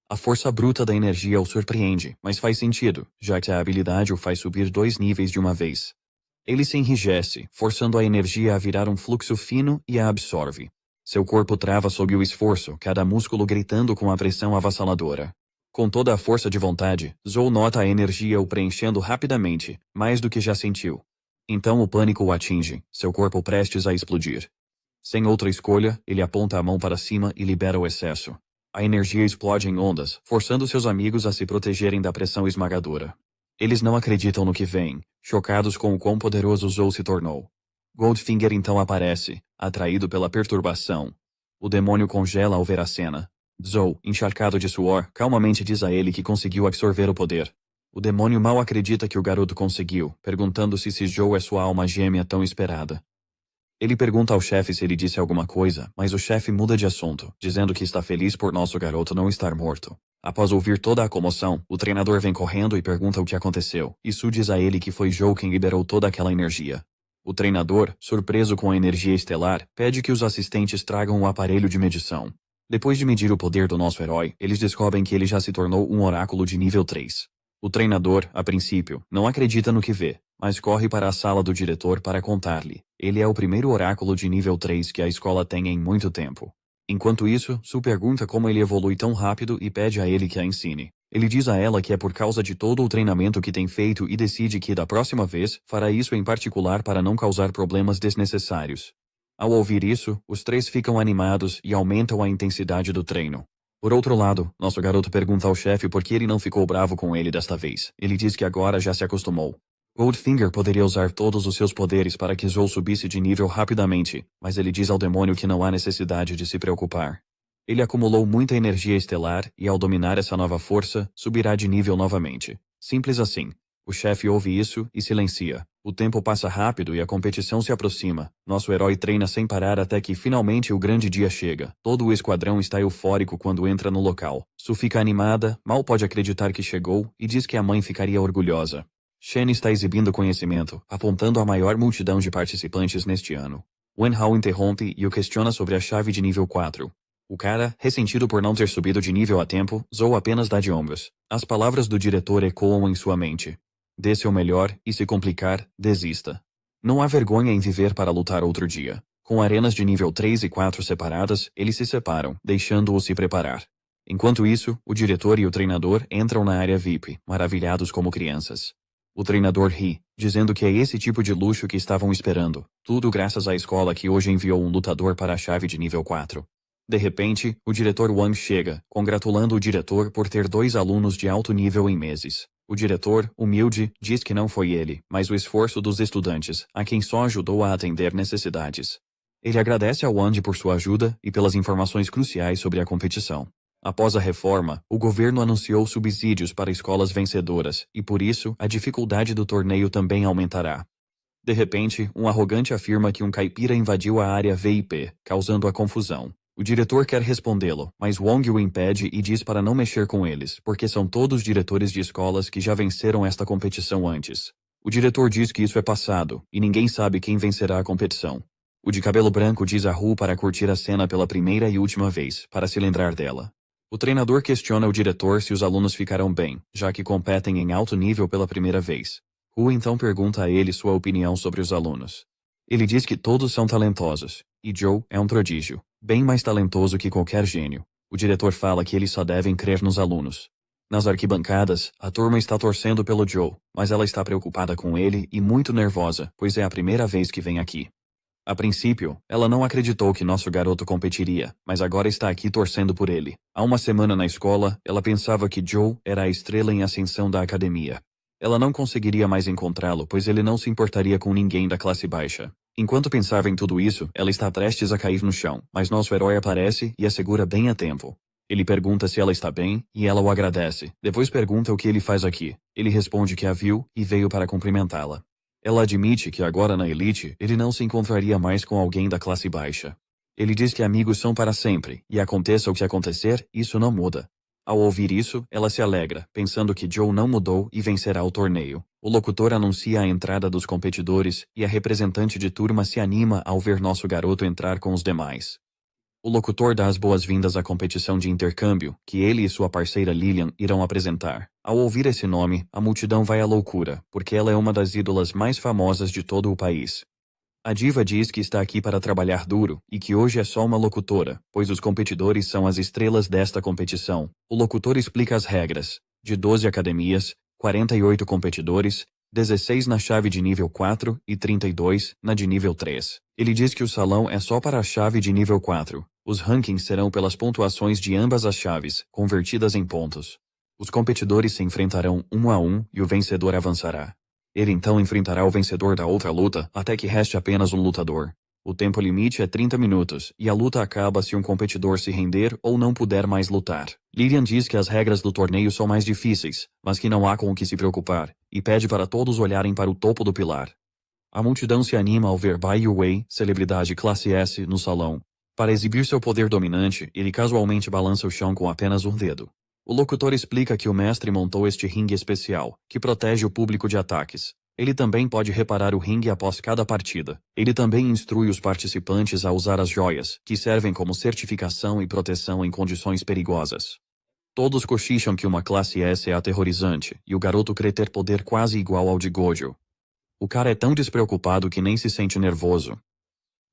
A: A força bruta da energia o surpreende, mas faz sentido, já que a habilidade o faz subir 2 níveis de uma vez. Ele se enrijece, forçando a energia a virar um fluxo fino e a absorve. Seu corpo trava sob o esforço, cada músculo gritando com a pressão avassaladora. Com toda a força de vontade, Zhou nota a energia o preenchendo rapidamente, mais do que já sentiu. Então o pânico o atinge, seu corpo prestes a explodir. Sem outra escolha, ele aponta a mão para cima e libera o excesso. A energia explode em ondas, forçando seus amigos a se protegerem da pressão esmagadora. Eles não acreditam no que veem, chocados com o quão poderoso Zhou se tornou. Goldfinger então aparece, atraído pela perturbação. O demônio congela ao ver a cena. Zhou, encharcado de suor, calmamente diz a ele que conseguiu absorver o poder. O demônio mal acredita que o garoto conseguiu, perguntando-se se Zhou é sua alma gêmea tão esperada. Ele pergunta ao chefe se ele disse alguma coisa, mas o chefe muda de assunto, dizendo que está feliz por nosso garoto não estar morto. Após ouvir toda a comoção, o treinador vem correndo e pergunta o que aconteceu, e Su diz a ele que foi Joe quem liberou toda aquela energia. O treinador, surpreso com a energia estelar, pede que os assistentes tragam o aparelho de medição. Depois de medir o poder do nosso herói, eles descobrem que ele já se tornou um oráculo de nível 3. O treinador, a princípio, não acredita no que vê, mas corre para a sala do diretor para contar-lhe. Ele é o primeiro oráculo de nível 3 que a escola tem em muito tempo. Enquanto isso, Su pergunta como ele evolui tão rápido e pede a ele que a ensine. Ele diz a ela que é por causa de todo o treinamento que tem feito e decide que, da próxima vez, fará isso em particular para não causar problemas desnecessários. Ao ouvir isso, os três ficam animados e aumentam a intensidade do treino. Por outro lado, nosso garoto pergunta ao chefe por que ele não ficou bravo com ele desta vez. Ele diz que agora já se acostumou. Goldfinger poderia usar todos os seus poderes para que Zou subisse de nível rapidamente, mas ele diz ao demônio que não há necessidade de se preocupar. Ele acumulou muita energia estelar e, ao dominar essa nova força, subirá de nível novamente. Simples assim. O chefe ouve isso e silencia. O tempo passa rápido e a competição se aproxima. Nosso herói treina sem parar até que finalmente o grande dia chega. Todo o esquadrão está eufórico quando entra no local. Su fica animada, mal pode acreditar que chegou e diz que a mãe ficaria orgulhosa. Shen está exibindo conhecimento, apontando a maior multidão de participantes neste ano. Wen Hao interrompe e o questiona sobre a chave de nível 4. O cara, ressentido por não ter subido de nível a tempo, Zou apenas dá de ombros. As palavras do diretor ecoam em sua mente. Dê seu melhor e, se complicar, desista. Não há vergonha em viver para lutar outro dia. Com arenas de nível 3 e 4 separadas, eles se separam, deixando-o se preparar. Enquanto isso, o diretor e o treinador entram na área VIP, maravilhados como crianças. O treinador ri, dizendo que é esse tipo de luxo que estavam esperando, tudo graças à escola que hoje enviou um lutador para a chave de nível 4. De repente, o diretor Wang chega, congratulando o diretor por ter 2 alunos de alto nível em meses. O diretor, humilde, diz que não foi ele, mas o esforço dos estudantes, a quem só ajudou a atender necessidades. Ele agradece ao Wang por sua ajuda e pelas informações cruciais sobre a competição. Após a reforma, o governo anunciou subsídios para escolas vencedoras, e por isso, a dificuldade do torneio também aumentará. De repente, um arrogante afirma que um caipira invadiu a área VIP, causando a confusão. O diretor quer respondê-lo, mas Wong o impede e diz para não mexer com eles, porque são todos diretores de escolas que já venceram esta competição antes. O diretor diz que isso é passado, e ninguém sabe quem vencerá a competição. O de cabelo branco diz a Ru para curtir a cena pela primeira e última vez, para se lembrar dela. O treinador questiona o diretor se os alunos ficarão bem, já que competem em alto nível pela primeira vez. Ru então pergunta a ele sua opinião sobre os alunos. Ele diz que todos são talentosos, e Joe é um prodígio, bem mais talentoso que qualquer gênio. O diretor fala que eles só devem crer nos alunos. Nas arquibancadas, a turma está torcendo pelo Joe, mas ela está preocupada com ele e muito nervosa, pois é a primeira vez que vem aqui. A princípio, ela não acreditou que nosso garoto competiria, mas agora está aqui torcendo por ele. Há uma semana na escola, ela pensava que Joe era a estrela em ascensão da academia. Ela não conseguiria mais encontrá-lo, pois ele não se importaria com ninguém da classe baixa. Enquanto pensava em tudo isso, ela está prestes a cair no chão, mas nosso herói aparece e a segura bem a tempo. Ele pergunta se ela está bem, e ela o agradece. Depois pergunta o que ele faz aqui. Ele responde que a viu e veio para cumprimentá-la. Ela admite que agora na elite, ele não se encontraria mais com alguém da classe baixa. Ele diz que amigos são para sempre, e aconteça o que acontecer, isso não muda. Ao ouvir isso, ela se alegra, pensando que Joe não mudou e vencerá o torneio. O locutor anuncia a entrada dos competidores e a representante de turma se anima ao ver nosso garoto entrar com os demais. O locutor dá as boas-vindas à competição de intercâmbio, que ele e sua parceira Lilian irão apresentar. Ao ouvir esse nome, a multidão vai à loucura, porque ela é uma das ídolas mais famosas de todo o país. A diva diz que está aqui para trabalhar duro e que hoje é só uma locutora, pois os competidores são as estrelas desta competição. O locutor explica as regras. De 12 academias, 48 competidores, 16 na chave de nível 4 e 32 na de nível 3. Ele diz que o salão é só para a chave de nível 4. Os rankings serão pelas pontuações de ambas as chaves, convertidas em pontos. Os competidores se enfrentarão 1 a 1 e o vencedor avançará. Ele então enfrentará o vencedor da outra luta até que reste apenas um lutador. O tempo limite é 30 minutos, e a luta acaba se um competidor se render ou não puder mais lutar. Lilian diz que as regras do torneio são mais difíceis, mas que não há com o que se preocupar, e pede para todos olharem para o topo do pilar. A multidão se anima ao ver Bai Wei, celebridade classe S, no salão. Para exibir seu poder dominante, ele casualmente balança o chão com apenas um dedo. O locutor explica que o mestre montou este ringue especial, que protege o público de ataques. Ele também pode reparar o ringue após cada partida. Ele também instrui os participantes a usar as joias, que servem como certificação e proteção em condições perigosas. Todos cochicham que uma classe S é aterrorizante, e o garoto crê ter poder quase igual ao de Gojo. O cara é tão despreocupado que nem se sente nervoso.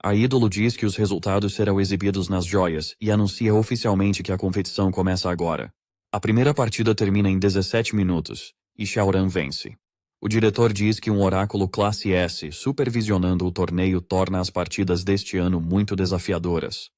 A: A ídolo diz que os resultados serão exibidos nas joias e anuncia oficialmente que a competição começa agora. A primeira partida termina em 17 minutos, e Xiaoran vence. O diretor diz que um oráculo classe S supervisionando o torneio torna as partidas deste ano muito desafiadoras.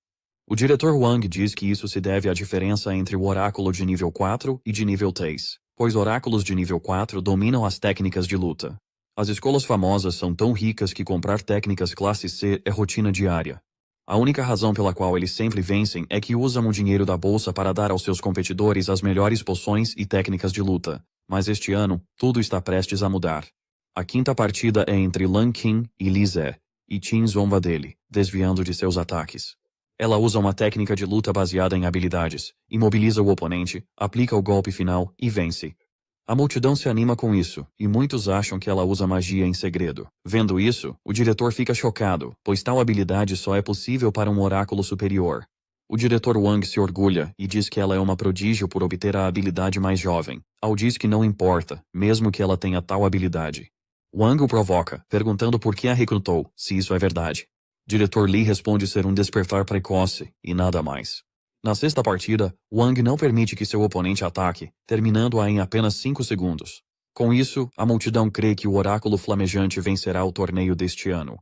A: O diretor Wang diz que isso se deve à diferença entre o oráculo de nível 4 e de nível 3, pois oráculos de nível 4 dominam as técnicas de luta. As escolas famosas são tão ricas que comprar técnicas classe C é rotina diária. A única razão pela qual eles sempre vencem é que usam o dinheiro da bolsa para dar aos seus competidores as melhores poções e técnicas de luta. Mas este ano, tudo está prestes a mudar. A quinta partida é entre Lan Qing e Li Ze, e Qin zomba dele, desviando de seus ataques. Ela usa uma técnica de luta baseada em habilidades, imobiliza o oponente, aplica o golpe final e vence. A multidão se anima com isso, e muitos acham que ela usa magia em segredo. Vendo isso, o diretor fica chocado, pois tal habilidade só é possível para um oráculo superior. O diretor Wang se orgulha e diz que ela é uma prodígio por obter a habilidade mais jovem. Ao diz que não importa, mesmo que ela tenha tal habilidade. Wang o provoca, perguntando por que a recrutou, se isso é verdade. Diretor Li responde ser um despertar precoce, e nada mais. Na sexta partida, Wang não permite que seu oponente ataque, terminando-a em apenas 5 segundos. Com isso, a multidão crê que o oráculo flamejante vencerá o torneio deste ano.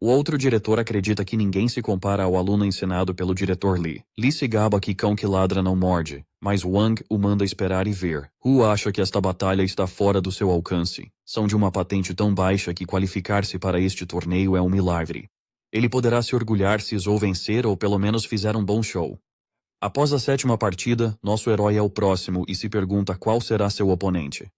A: O outro diretor acredita que ninguém se compara ao aluno ensinado pelo diretor Li. Li se gaba que cão que ladra não morde, mas Wang o manda esperar e ver. Hu acha que esta batalha está fora do seu alcance. São de uma patente tão baixa que qualificar-se para este torneio é um milagre. Ele poderá se orgulhar se ou vencer ou pelo menos fizer um bom show. Após a sétima partida, nosso herói é o próximo e se pergunta qual será seu oponente.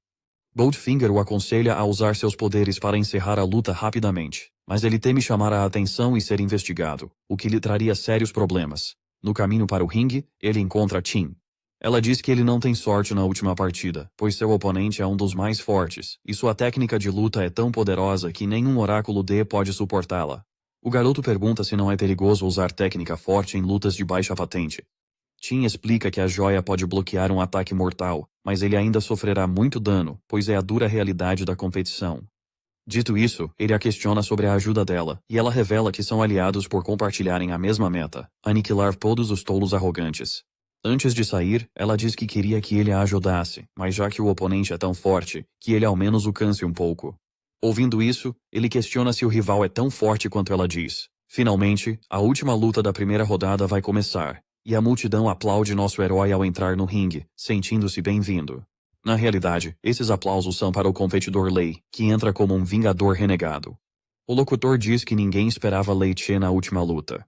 A: Goldfinger o aconselha a usar seus poderes para encerrar a luta rapidamente, mas ele teme chamar a atenção e ser investigado, o que lhe traria sérios problemas. No caminho para o ringue, ele encontra Qin. Ela diz que ele não tem sorte na última partida, pois seu oponente é um dos mais fortes, e sua técnica de luta é tão poderosa que nenhum oráculo D pode suportá-la. O garoto pergunta se não é perigoso usar técnica forte em lutas de baixa patente. Qin explica que a joia pode bloquear um ataque mortal, mas ele ainda sofrerá muito dano, pois é a dura realidade da competição. Dito isso, ele a questiona sobre a ajuda dela, e ela revela que são aliados por compartilharem a mesma meta, aniquilar todos os tolos arrogantes. Antes de sair, ela diz que queria que ele a ajudasse, mas já que o oponente é tão forte, que ele ao menos o canse um pouco. Ouvindo isso, ele questiona se o rival é tão forte quanto ela diz. Finalmente, a última luta da primeira rodada vai começar. E a multidão aplaude nosso herói ao entrar no ringue, sentindo-se bem-vindo. Na realidade, esses aplausos são para o competidor Lei, que entra como um vingador renegado. O locutor diz que ninguém esperava Lei Che na última luta.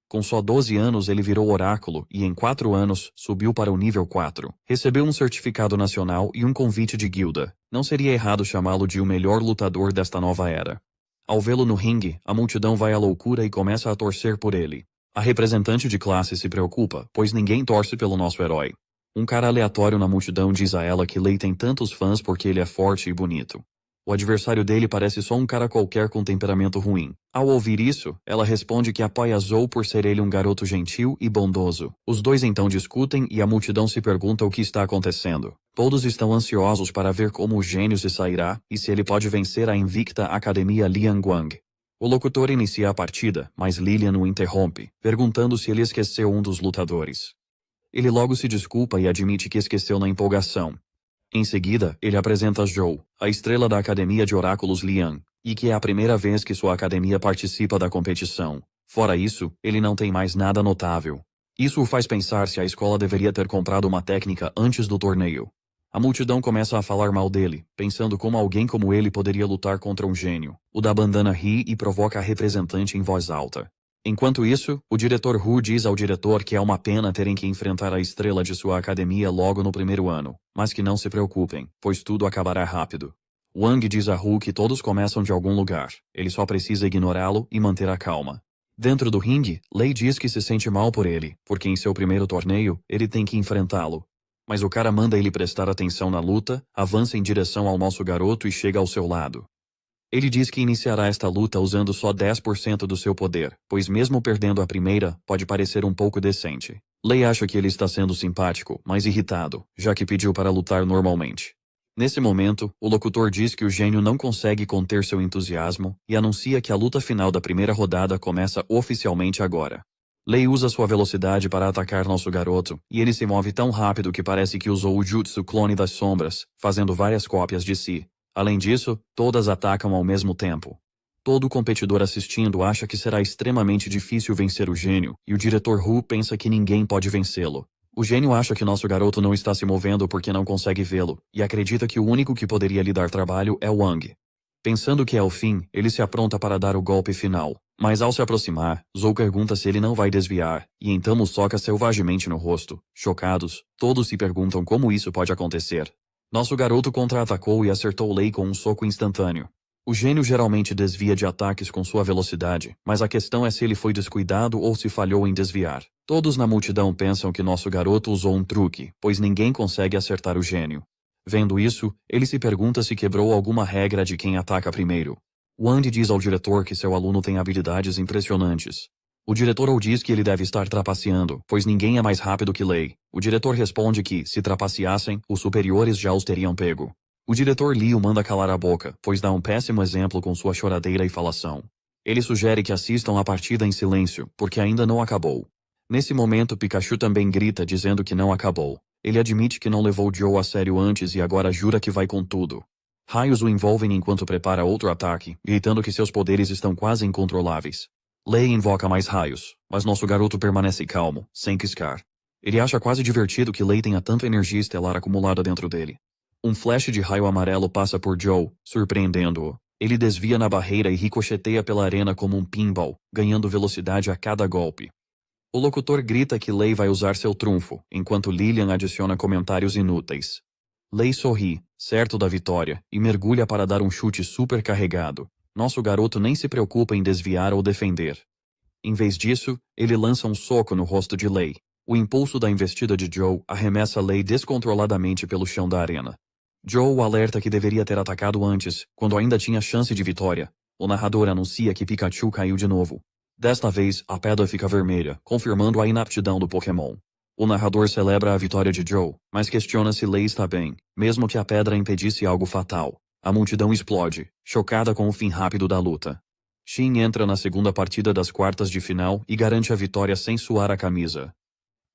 A: Com só 12 anos ele virou oráculo e em 4 anos subiu para o nível 4. Recebeu um certificado nacional e um convite de guilda. Não seria errado chamá-lo de o melhor lutador desta nova era. Ao vê-lo no ringue, a multidão vai à loucura e começa a torcer por ele. A representante de classe se preocupa, pois ninguém torce pelo nosso herói. Um cara aleatório na multidão diz a ela que Lei tem tantos fãs porque ele é forte e bonito. O adversário dele parece só um cara qualquer com temperamento ruim. Ao ouvir isso, ela responde que apoia Zou por ser ele um garoto gentil e bondoso. Os dois então discutem e a multidão se pergunta o que está acontecendo. Todos estão ansiosos para ver como o gênio se sairá e se ele pode vencer a invicta Academia Lianguang. O locutor inicia a partida, mas Lilian o interrompe, perguntando se ele esqueceu um dos lutadores. Ele logo se desculpa e admite que esqueceu na empolgação. Em seguida, ele apresenta Zhou, a estrela da Academia de Oráculos Lian, e que é a primeira vez que sua academia participa da competição. Fora isso, ele não tem mais nada notável. Isso o faz pensar se a escola deveria ter comprado uma técnica antes do torneio. A multidão começa a falar mal dele, pensando como alguém como ele poderia lutar contra um gênio. O da bandana ri e provoca a representante em voz alta. Enquanto isso, o diretor Hu diz ao diretor que é uma pena terem que enfrentar a estrela de sua academia logo no primeiro ano, mas que não se preocupem, pois tudo acabará rápido. Wang diz a Hu que todos começam de algum lugar, ele só precisa ignorá-lo e manter a calma. Dentro do ringue, Lei diz que se sente mal por ele, porque em seu primeiro torneio, ele tem que enfrentá-lo. Mas o cara manda ele prestar atenção na luta, avança em direção ao nosso garoto e chega ao seu lado. Ele diz que iniciará esta luta usando só 10% do seu poder, pois mesmo perdendo a primeira, pode parecer um pouco decente. Lei acha que ele está sendo simpático, mas irritado, já que pediu para lutar normalmente. Nesse momento, o locutor diz que o gênio não consegue conter seu entusiasmo e anuncia que a luta final da primeira rodada começa oficialmente agora. Lei usa sua velocidade para atacar nosso garoto, e ele se move tão rápido que parece que usou o Jutsu Clone das Sombras, fazendo várias cópias de si. Além disso, todas atacam ao mesmo tempo. Todo competidor assistindo acha que será extremamente difícil vencer o gênio, e o diretor Hu pensa que ninguém pode vencê-lo. O gênio acha que nosso garoto não está se movendo porque não consegue vê-lo, e acredita que o único que poderia lhe dar trabalho é Wang. Pensando que é o fim, ele se apronta para dar o golpe final. Mas ao se aproximar, Zou pergunta se ele não vai desviar, e então o soca selvagemente no rosto. Chocados, todos se perguntam como isso pode acontecer. Nosso garoto contra-atacou e acertou Lei com um soco instantâneo. O gênio geralmente desvia de ataques com sua velocidade, mas a questão é se ele foi descuidado ou se falhou em desviar. Todos na multidão pensam que nosso garoto usou um truque, pois ninguém consegue acertar o gênio. Vendo isso, ele se pergunta se quebrou alguma regra de quem ataca primeiro. Wang diz ao diretor que seu aluno tem habilidades impressionantes. O diretor ou diz que ele deve estar trapaceando, pois ninguém é mais rápido que Lei. O diretor responde que, se trapaceassem, os superiores já os teriam pego. O diretor Liu manda calar a boca, pois dá um péssimo exemplo com sua choradeira e falação. Ele sugere que assistam a partida em silêncio, porque ainda não acabou. Nesse momento, Pikachu também grita dizendo que não acabou. Ele admite que não levou Joe a sério antes e agora jura que vai com tudo. Raios o envolvem enquanto prepara outro ataque, gritando que seus poderes estão quase incontroláveis. Lei invoca mais raios, mas nosso garoto permanece calmo, sem quiscar. Ele acha quase divertido que Lei tenha tanta energia estelar acumulada dentro dele. Um flash de raio amarelo passa por Joe, surpreendendo-o. Ele desvia na barreira e ricocheteia pela arena como um pinball, ganhando velocidade a cada golpe. O locutor grita que Lei vai usar seu trunfo, enquanto Lilian adiciona comentários inúteis. Lei sorri, certo da vitória, e mergulha para dar um chute super carregado. Nosso garoto nem se preocupa em desviar ou defender. Em vez disso, ele lança um soco no rosto de Lei. O impulso da investida de Joe arremessa Lei descontroladamente pelo chão da arena. Joe o alerta que deveria ter atacado antes, quando ainda tinha chance de vitória. O narrador anuncia que Pikachu caiu de novo. Desta vez, a pedra fica vermelha, confirmando a inaptidão do Pokémon. O narrador celebra a vitória de Joe, mas questiona se Lei está bem, mesmo que a pedra impedisse algo fatal. A multidão explode, chocada com o fim rápido da luta. Shin entra na segunda partida das quartas de final e garante a vitória sem suar a camisa.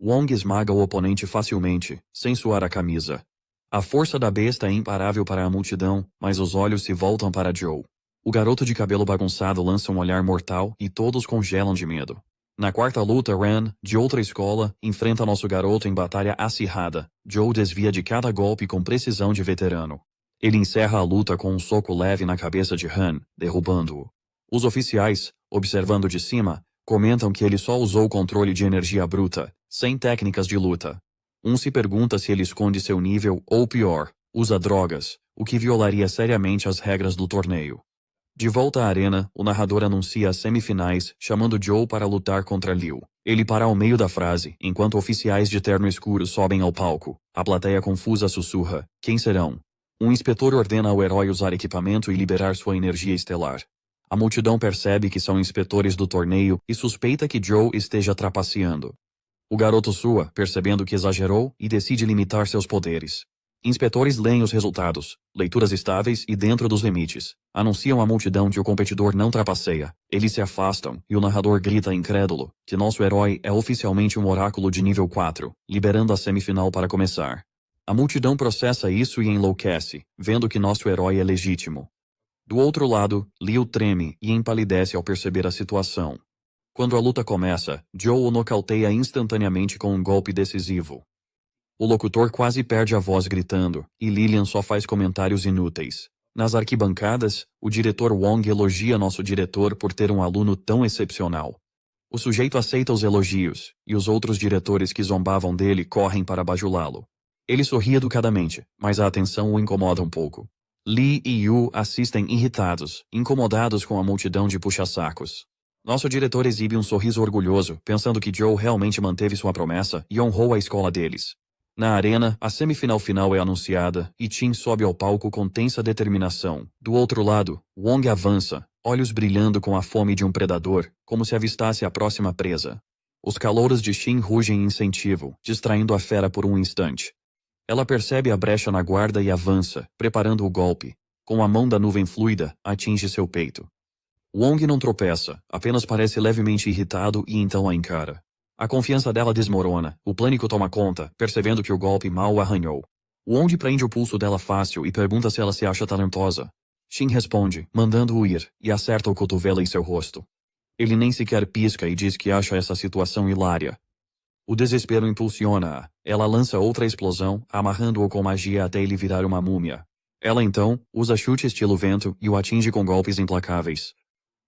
A: Wong esmaga o oponente facilmente, sem suar a camisa. A força da besta é imparável para a multidão, mas os olhos se voltam para Joe. O garoto de cabelo bagunçado lança um olhar mortal e todos congelam de medo. Na quarta luta, Ren, de outra escola, enfrenta nosso garoto em batalha acirrada. Joe desvia de cada golpe com precisão de veterano. Ele encerra a luta com um soco leve na cabeça de Han, derrubando-o. Os oficiais, observando de cima, comentam que ele só usou controle de energia bruta, sem técnicas de luta. Um se pergunta se ele esconde seu nível ou, pior, usa drogas, o que violaria seriamente as regras do torneio. De volta à arena, o narrador anuncia as semifinais, chamando Joe para lutar contra Liu. Ele para ao meio da frase, enquanto oficiais de terno escuro sobem ao palco. A plateia confusa sussurra: quem serão? Um inspetor ordena ao herói usar equipamento e liberar sua energia estelar. A multidão percebe que são inspetores do torneio e suspeita que Joe esteja trapaceando. O garoto sua, percebendo que exagerou, e decide limitar seus poderes. Inspetores leem os resultados, leituras estáveis e dentro dos limites. Anunciam à multidão que o competidor não trapaceia. Eles se afastam, e o narrador grita incrédulo que nosso herói é oficialmente um oráculo de nível 4, liberando a semifinal para começar. A multidão processa isso e enlouquece, vendo que nosso herói é legítimo. Do outro lado, Liu treme e empalidece ao perceber a situação. Quando a luta começa, Joe o nocauteia instantaneamente com um golpe decisivo. O locutor quase perde a voz gritando, e Lilian só faz comentários inúteis. Nas arquibancadas, o diretor Wong elogia nosso diretor por ter um aluno tão excepcional. O sujeito aceita os elogios, e os outros diretores que zombavam dele correm para bajulá-lo. Ele sorri educadamente, mas a atenção o incomoda um pouco. Lee e Yu assistem irritados, incomodados com a multidão de puxa-sacos. Nosso diretor exibe um sorriso orgulhoso, pensando que Joe realmente manteve sua promessa e honrou a escola deles. Na arena, a semifinal final é anunciada, e Chin sobe ao palco com tensa determinação. Do outro lado, Wong avança, olhos brilhando com a fome de um predador, como se avistasse a próxima presa. Os calouros de Chin rugem em incentivo, distraindo a fera por um instante. Ela percebe a brecha na guarda e avança, preparando o golpe. Com a mão da nuvem fluida, atinge seu peito. Wong não tropeça, apenas parece levemente irritado e então a encara. A confiança dela desmorona, o pânico toma conta, percebendo que o golpe mal o arranhou. Wong prende o pulso dela fácil e pergunta se ela se acha talentosa. Shin responde, mandando-o ir, e acerta o cotovelo em seu rosto. Ele nem sequer pisca e diz que acha essa situação hilária. O desespero impulsiona-a. Ela lança outra explosão, amarrando-o com magia até ele virar uma múmia. Ela então usa chute estilo vento e o atinge com golpes implacáveis.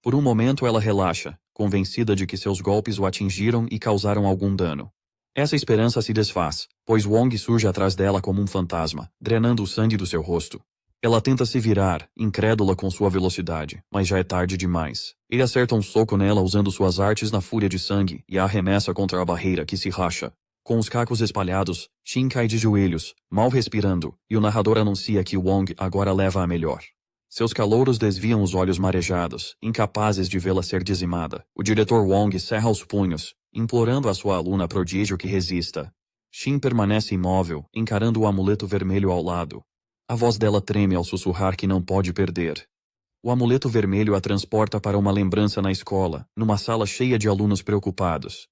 A: Por um momento ela relaxa, convencida de que seus golpes o atingiram e causaram algum dano. Essa esperança se desfaz, pois Wong surge atrás dela como um fantasma, drenando o sangue do seu rosto. Ela tenta se virar, incrédula com sua velocidade, mas já é tarde demais. Ele acerta um soco nela usando suas artes na fúria de sangue e a arremessa contra a barreira que se racha. Com os cacos espalhados, Shin cai de joelhos, mal respirando, e o narrador anuncia que Wong agora leva a melhor. Seus calouros desviam os olhos marejados, incapazes de vê-la ser dizimada. O diretor Wong cerra os punhos, implorando à sua aluna prodígio que resista. Shin permanece imóvel, encarando o amuleto vermelho ao lado. A voz dela treme ao sussurrar que não pode perder. O amuleto vermelho a transporta para uma lembrança na escola, numa sala cheia de alunos preocupados.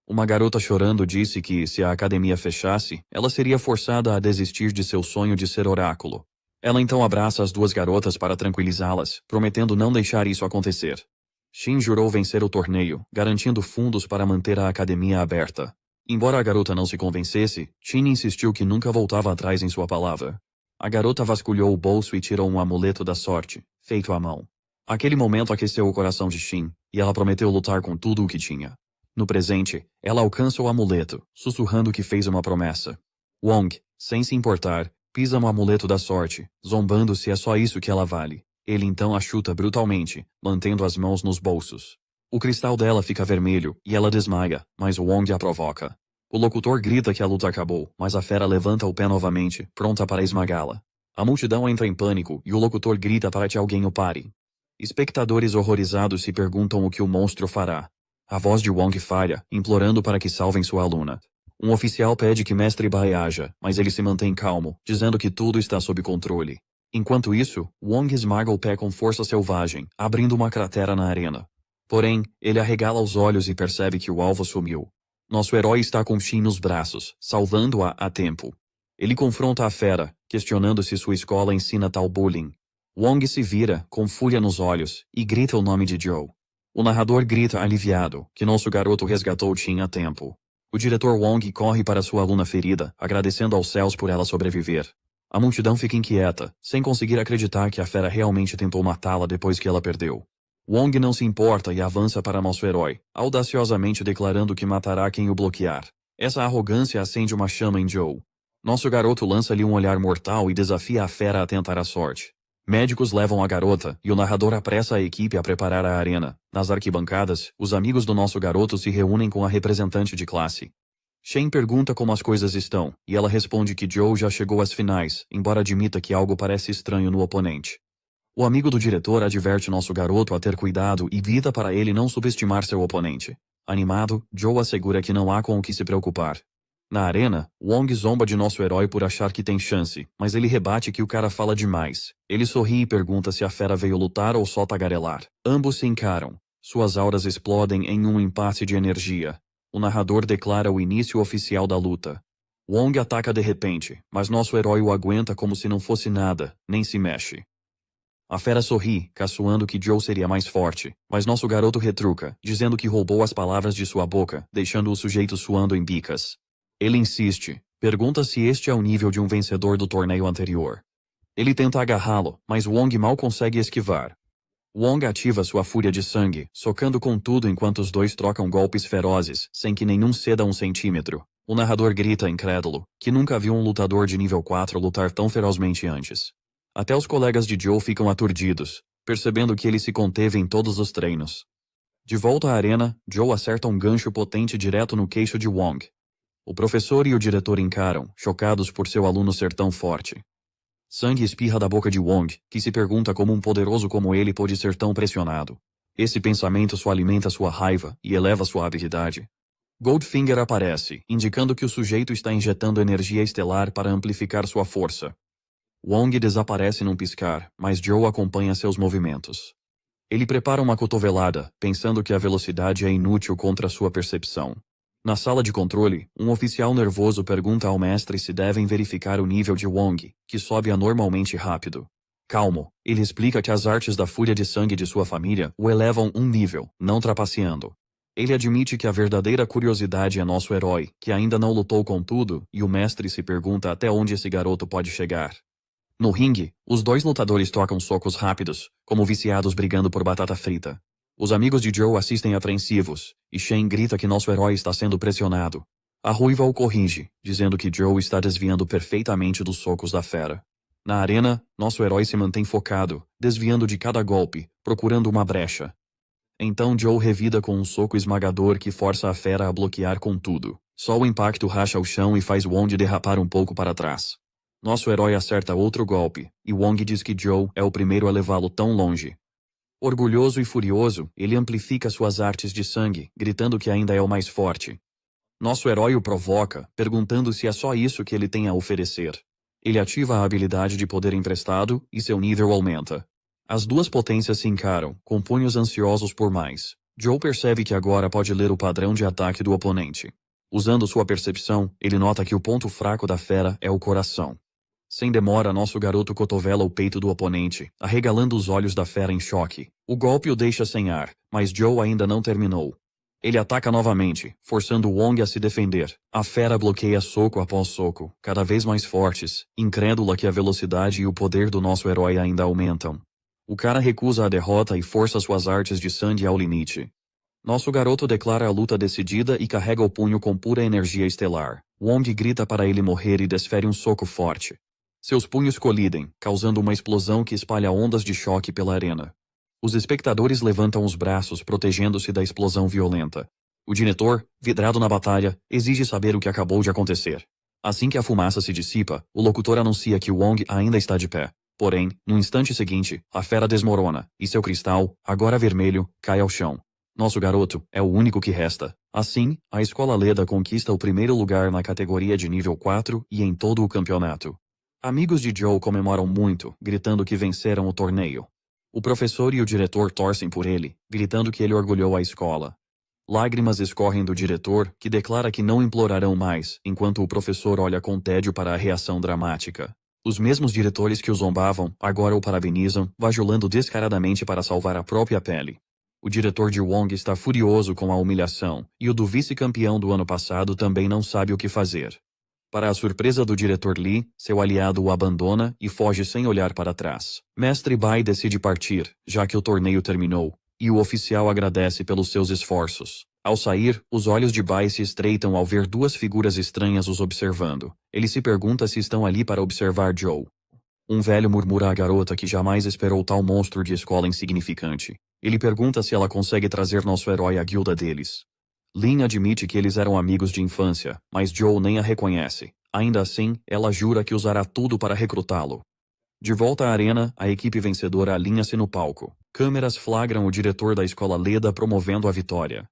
A: Uma garota chorando disse que, se a academia fechasse, ela seria forçada a desistir de seu sonho de ser oráculo. Ela então abraça as duas garotas para tranquilizá-las, prometendo não deixar isso acontecer. Shin jurou vencer o torneio, garantindo fundos para manter a academia aberta. Embora a garota não se convencesse, Shin insistiu que nunca voltava atrás em sua palavra. A garota vasculhou o bolso e tirou um amuleto da sorte, feito à mão. Aquele momento aqueceu o coração de Shin, e ela prometeu lutar com tudo o que tinha. No presente, ela alcança o amuleto, sussurrando que fez uma promessa. Wong, sem se importar, pisa no amuleto da sorte, zombando se é só isso que ela vale. Ele então a chuta brutalmente, mantendo as mãos nos bolsos. O cristal dela fica vermelho, e ela desmaia, mas Wong a provoca. O locutor grita que a luta acabou, mas a fera levanta o pé novamente, pronta para esmagá-la. A multidão entra em pânico, e o locutor grita para que alguém o pare. Espectadores horrorizados se perguntam o que o monstro fará. A voz de Wong falha, implorando para que salvem sua aluna. Um oficial pede que Mestre Bai haja, mas ele se mantém calmo, dizendo que tudo está sob controle. Enquanto isso, Wong esmaga o pé com força selvagem, abrindo uma cratera na arena. Porém, ele arregala os olhos e percebe que o alvo sumiu. Nosso herói está com Shin nos braços, salvando-a a tempo. Ele confronta a fera, questionando se sua escola ensina tal bullying. Wong se vira, com fúria nos olhos, e grita o nome de Joe. O narrador grita aliviado, que nosso garoto resgatou Shin a tempo. O diretor Wong corre para sua aluna ferida, agradecendo aos céus por ela sobreviver. A multidão fica inquieta, sem conseguir acreditar que a fera realmente tentou matá-la depois que ela perdeu. Wong não se importa e avança para nosso herói, audaciosamente declarando que matará quem o bloquear. Essa arrogância acende uma chama em Joe. Nosso garoto lança-lhe um olhar mortal e desafia a fera a tentar a sorte. Médicos levam a garota, e o narrador apressa a equipe a preparar a arena. Nas arquibancadas, os amigos do nosso garoto se reúnem com a representante de classe. Shen pergunta como as coisas estão, e ela responde que Joe já chegou às finais, embora admita que algo parece estranho no oponente. O amigo do diretor adverte nosso garoto a ter cuidado e grita para ele não subestimar seu oponente. Animado, Joe assegura que não há com o que se preocupar. Na arena, Wong zomba de nosso herói por achar que tem chance, mas ele rebate que o cara fala demais. Ele sorri e pergunta se a fera veio lutar ou só tagarelar. Ambos se encaram. Suas auras explodem em um impasse de energia. O narrador declara o início oficial da luta. Wong ataca de repente, mas nosso herói o aguenta como se não fosse nada, nem se mexe. A fera sorri, caçoando que Joe seria mais forte, mas nosso garoto retruca, dizendo que roubou as palavras de sua boca, deixando o sujeito suando em bicas. Ele insiste, pergunta se este é o nível de um vencedor do torneio anterior. Ele tenta agarrá-lo, mas Wong mal consegue esquivar. Wong ativa sua fúria de sangue, socando com tudo enquanto os dois trocam golpes ferozes, sem que nenhum ceda 1 centímetro. O narrador grita incrédulo, que nunca viu um lutador de nível 4 lutar tão ferozmente antes. Até os colegas de Joe ficam aturdidos, percebendo que ele se conteve em todos os treinos. De volta à arena, Joe acerta um gancho potente direto no queixo de Wong. O professor e o diretor encaram, chocados por seu aluno ser tão forte. Sangue espirra da boca de Wong, que se pergunta como um poderoso como ele pôde ser tão pressionado. Esse pensamento só alimenta sua raiva e eleva sua habilidade. Goldfinger aparece, indicando que o sujeito está injetando energia estelar para amplificar sua força. Wong desaparece num piscar, mas Joe acompanha seus movimentos. Ele prepara uma cotovelada, pensando que a velocidade é inútil contra sua percepção. Na sala de controle, um oficial nervoso pergunta ao mestre se devem verificar o nível de Wong, que sobe anormalmente rápido. Calmo, ele explica que as artes da fúria de sangue de sua família o elevam um nível, não trapaceando. Ele admite que a verdadeira curiosidade é nosso herói, que ainda não lutou com tudo, e o mestre se pergunta até onde esse garoto pode chegar. No ringue, os dois lutadores trocam socos rápidos, como viciados brigando por batata frita. Os amigos de Joe assistem apreensivos, e Shane grita que nosso herói está sendo pressionado. A ruiva o corrige, dizendo que Joe está desviando perfeitamente dos socos da fera. Na arena, nosso herói se mantém focado, desviando de cada golpe, procurando uma brecha. Então Joe revida com um soco esmagador que força a fera a bloquear com tudo. Só o impacto racha o chão e faz Wong derrapar um pouco para trás. Nosso herói acerta outro golpe, e Wong diz que Joe é o primeiro a levá-lo tão longe. Orgulhoso e furioso, ele amplifica suas artes de sangue, gritando que ainda é o mais forte. Nosso herói o provoca, perguntando se é só isso que ele tem a oferecer. Ele ativa a habilidade de poder emprestado, e seu nível aumenta. As duas potências se encaram, com punhos ansiosos por mais. Joe percebe que agora pode ler o padrão de ataque do oponente. Usando sua percepção, ele nota que o ponto fraco da fera é o coração. Sem demora, nosso garoto cotovela o peito do oponente, arregalando os olhos da fera em choque. O golpe o deixa sem ar, mas Joe ainda não terminou. Ele ataca novamente, forçando Wong a se defender. A fera bloqueia soco após soco, cada vez mais fortes, incrédula que a velocidade e o poder do nosso herói ainda aumentam. O cara recusa a derrota e força suas artes de sangue ao limite. Nosso garoto declara a luta decidida e carrega o punho com pura energia estelar. Wong grita para ele morrer e desfere um soco forte. Seus punhos colidem, causando uma explosão que espalha ondas de choque pela arena. Os espectadores levantam os braços, protegendo-se da explosão violenta. O diretor, vidrado na batalha, exige saber o que acabou de acontecer. Assim que a fumaça se dissipa, o locutor anuncia que Wong ainda está de pé. Porém, no instante seguinte, a fera desmorona, e seu cristal, agora vermelho, cai ao chão. Nosso garoto é o único que resta. Assim, a escola Leda conquista o primeiro lugar na categoria de nível 4 e em todo o campeonato. Amigos de Joe comemoram muito, gritando que venceram o torneio. O professor e o diretor torcem por ele, gritando que ele orgulhou a escola. Lágrimas escorrem do diretor, que declara que não implorarão mais, enquanto o professor olha com tédio para a reação dramática. Os mesmos diretores que o zombavam, agora o parabenizam, bajulando descaradamente para salvar a própria pele. O diretor de Wong está furioso com a humilhação, e o do vice-campeão do ano passado também não sabe o que fazer. Para a surpresa do diretor Lee, seu aliado o abandona e foge sem olhar para trás. Mestre Bai decide partir, já que o torneio terminou, e o oficial agradece pelos seus esforços. Ao sair, os olhos de Bai se estreitam ao ver duas figuras estranhas os observando. Ele se pergunta se estão ali para observar Joe. Um velho murmura à garota que jamais esperou tal monstro de escola insignificante. Ele pergunta se ela consegue trazer nosso herói à guilda deles. Lin admite que eles eram amigos de infância, mas Joe nem a reconhece. Ainda assim, ela jura que usará tudo para recrutá-lo. De volta à arena, a equipe vencedora alinha-se no palco. Câmeras flagram o diretor da escola Leda promovendo a vitória.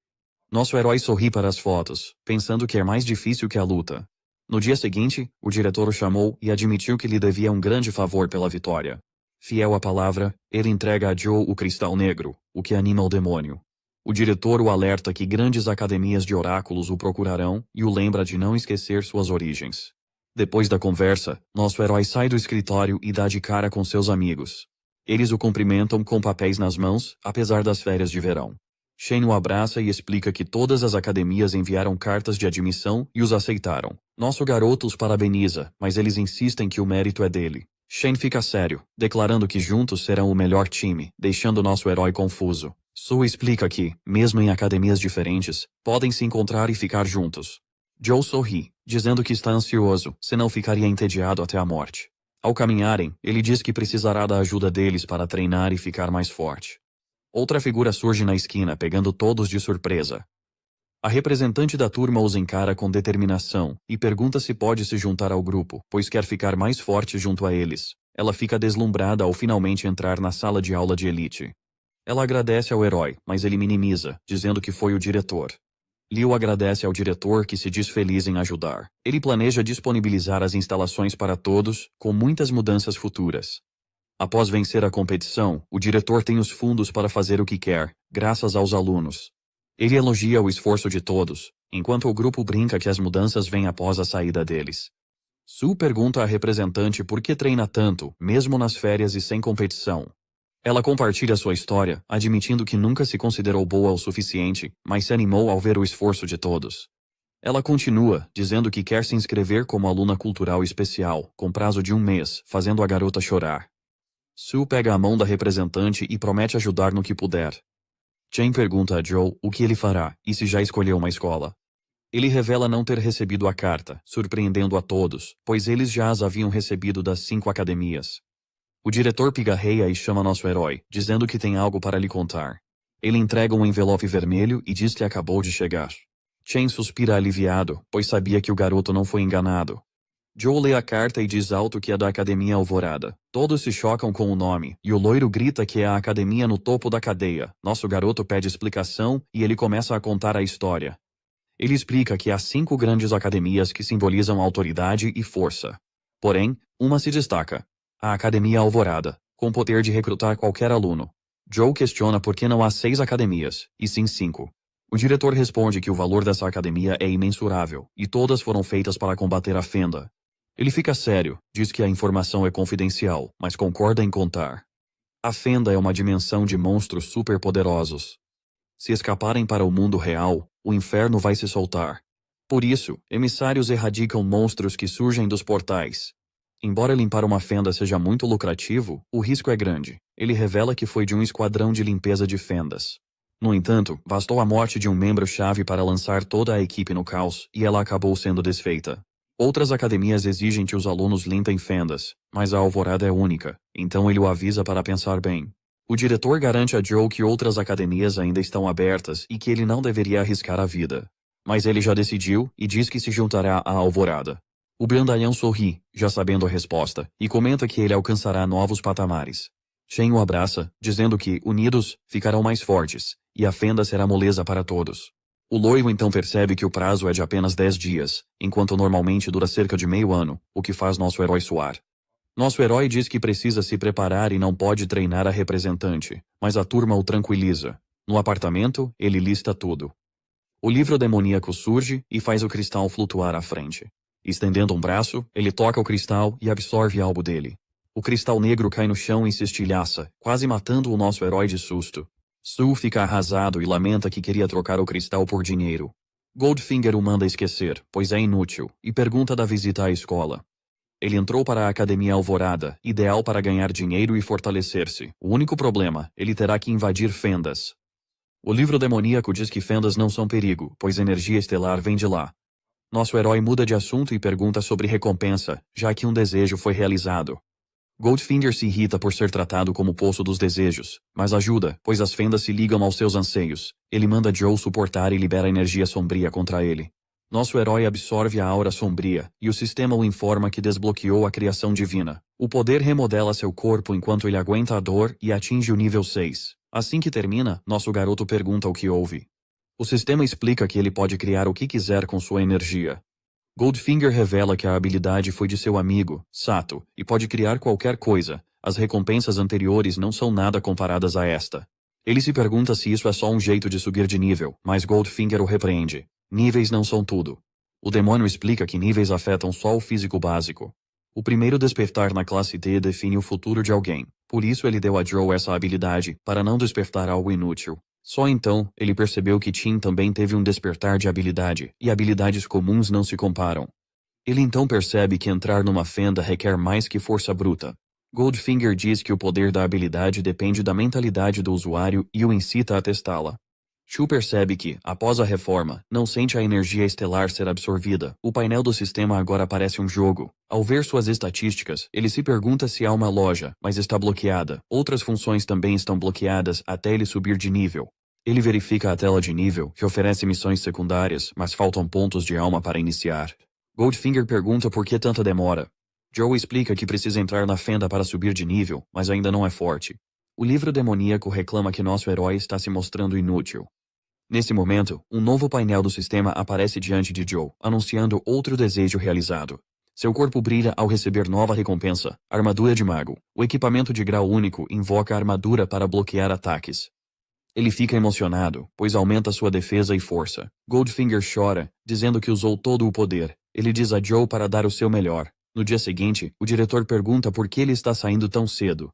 A: Nosso herói sorri para as fotos, pensando que é mais difícil que a luta. No dia seguinte, o diretor o chamou e admitiu que lhe devia um grande favor pela vitória. Fiel à palavra, ele entrega a Joe o cristal negro, o que anima o demônio. O diretor o alerta que grandes academias de oráculos o procurarão e o lembra de não esquecer suas origens. Depois da conversa, nosso herói sai do escritório e dá de cara com seus amigos. Eles o cumprimentam com papéis nas mãos, apesar das férias de verão. Shane o abraça e explica que todas as academias enviaram cartas de admissão e os aceitaram. Nosso garoto os parabeniza, mas eles insistem que o mérito é dele. Shane fica sério, declarando que juntos serão o melhor time, deixando nosso herói confuso. Sue explica que, mesmo em academias diferentes, podem se encontrar e ficar juntos. Joe sorri, dizendo que está ansioso, senão ficaria entediado até a morte. Ao caminharem, ele diz que precisará da ajuda deles para treinar e ficar mais forte. Outra figura surge na esquina, pegando todos de surpresa. A representante da turma os encara com determinação e pergunta se pode se juntar ao grupo, pois quer ficar mais forte junto a eles. Ela fica deslumbrada ao finalmente entrar na sala de aula de elite. Ela agradece ao herói, mas ele minimiza, dizendo que foi o diretor. Liu agradece ao diretor, que se diz feliz em ajudar. Ele planeja disponibilizar as instalações para todos, com muitas mudanças futuras. Após vencer a competição, o diretor tem os fundos para fazer o que quer, graças aos alunos. Ele elogia o esforço de todos, enquanto o grupo brinca que as mudanças vêm após a saída deles. Su pergunta à representante por que treina tanto, mesmo nas férias e sem competição. Ela compartilha sua história, admitindo que nunca se considerou boa o suficiente, mas se animou ao ver o esforço de todos. Ela continua, dizendo que quer se inscrever como aluna cultural especial, com prazo de 1 mês, fazendo a garota chorar. Su pega a mão da representante e promete ajudar no que puder. Chen pergunta a Joe o que ele fará e se já escolheu uma escola. Ele revela não ter recebido a carta, surpreendendo a todos, pois eles já as haviam recebido das 5 academias. O diretor pigarreia e chama nosso herói, dizendo que tem algo para lhe contar. Ele entrega um envelope vermelho e diz que acabou de chegar. Chen suspira aliviado, pois sabia que o garoto não foi enganado. Joe lê a carta e diz alto que é da Academia Alvorada. Todos se chocam com o nome, e o loiro grita que é a academia no topo da cadeia. Nosso garoto pede explicação e ele começa a contar a história. Ele explica que há 5 grandes academias que simbolizam autoridade e força. Porém, uma se destaca. A Academia Alvorada, com poder de recrutar qualquer aluno. Joe questiona por que não há 6 academias, e sim 5. O diretor responde que o valor dessa academia é imensurável, e todas foram feitas para combater a Fenda. Ele fica sério, diz que a informação é confidencial, mas concorda em contar. A Fenda é uma dimensão de monstros superpoderosos. Se escaparem para o mundo real, o inferno vai se soltar. Por isso, emissários erradicam monstros que surgem dos portais. Embora limpar uma fenda seja muito lucrativo, o risco é grande. Ele revela que foi de um esquadrão de limpeza de fendas. No entanto, bastou a morte de um membro-chave para lançar toda a equipe no caos, e ela acabou sendo desfeita. Outras academias exigem que os alunos limpem fendas, mas a Alvorada é única, então ele o avisa para pensar bem. O diretor garante a Joe que outras academias ainda estão abertas e que ele não deveria arriscar a vida. Mas ele já decidiu e diz que se juntará à Alvorada. O grandalhão sorri, já sabendo a resposta, e comenta que ele alcançará novos patamares. Shen o abraça, dizendo que, unidos, ficarão mais fortes, e a fenda será moleza para todos. O loiro então percebe que o prazo é de apenas 10 dias, enquanto normalmente dura cerca de meio ano, o que faz nosso herói suar. Nosso herói diz que precisa se preparar e não pode treinar a representante, mas a turma o tranquiliza. No apartamento, ele lista tudo. O livro demoníaco surge e faz o cristal flutuar à frente. Estendendo um braço, ele toca o cristal e absorve algo dele. O cristal negro cai no chão e se estilhaça, quase matando o nosso herói de susto. Su fica arrasado e lamenta que queria trocar o cristal por dinheiro. Goldfinger o manda esquecer, pois é inútil, e pergunta da visita à escola. Ele entrou para a Academia Alvorada, ideal para ganhar dinheiro e fortalecer-se. O único problema, ele terá que invadir fendas. O livro demoníaco diz que fendas não são perigo, pois energia estelar vem de lá. Nosso herói muda de assunto e pergunta sobre recompensa, já que um desejo foi realizado. Goldfinger se irrita por ser tratado como o poço dos desejos, mas ajuda, pois as fendas se ligam aos seus anseios. Ele manda Joe suportar e libera energia sombria contra ele. Nosso herói absorve a aura sombria, e o sistema o informa que desbloqueou a criação divina. O poder remodela seu corpo enquanto ele aguenta a dor e atinge o nível 6. Assim que termina, nosso garoto pergunta o que houve. O sistema explica que ele pode criar o que quiser com sua energia. Goldfinger revela que a habilidade foi de seu amigo, Sato, e pode criar qualquer coisa. As recompensas anteriores não são nada comparadas a esta. Ele se pergunta se isso é só um jeito de subir de nível, mas Goldfinger o repreende. Níveis não são tudo. O demônio explica que níveis afetam só o físico básico. O primeiro despertar na classe T define o futuro de alguém. Por isso ele deu a Joe essa habilidade, para não despertar algo inútil. Só então, ele percebeu que Tim também teve um despertar de habilidade, e habilidades comuns não se comparam. Ele então percebe que entrar numa fenda requer mais que força bruta. Goldfinger diz que o poder da habilidade depende da mentalidade do usuário e o incita a testá-la. Shu percebe que, após a reforma, não sente a energia estelar ser absorvida. O painel do sistema agora parece um jogo. Ao ver suas estatísticas, ele se pergunta se há uma loja, mas está bloqueada. Outras funções também estão bloqueadas até ele subir de nível. Ele verifica a tela de nível, que oferece missões secundárias, mas faltam pontos de alma para iniciar. Goldfinger pergunta por que tanta demora. Joe explica que precisa entrar na fenda para subir de nível, mas ainda não é forte. O livro demoníaco reclama que nosso herói está se mostrando inútil. Nesse momento, um novo painel do sistema aparece diante de Joe, anunciando outro desejo realizado. Seu corpo brilha ao receber nova recompensa, armadura de mago. O equipamento de grau único invoca a armadura para bloquear ataques. Ele fica emocionado, pois aumenta sua defesa e força. Goldfinger chora, dizendo que usou todo o poder. Ele diz a Joe para dar o seu melhor. No dia seguinte, o diretor pergunta por que ele está saindo tão cedo.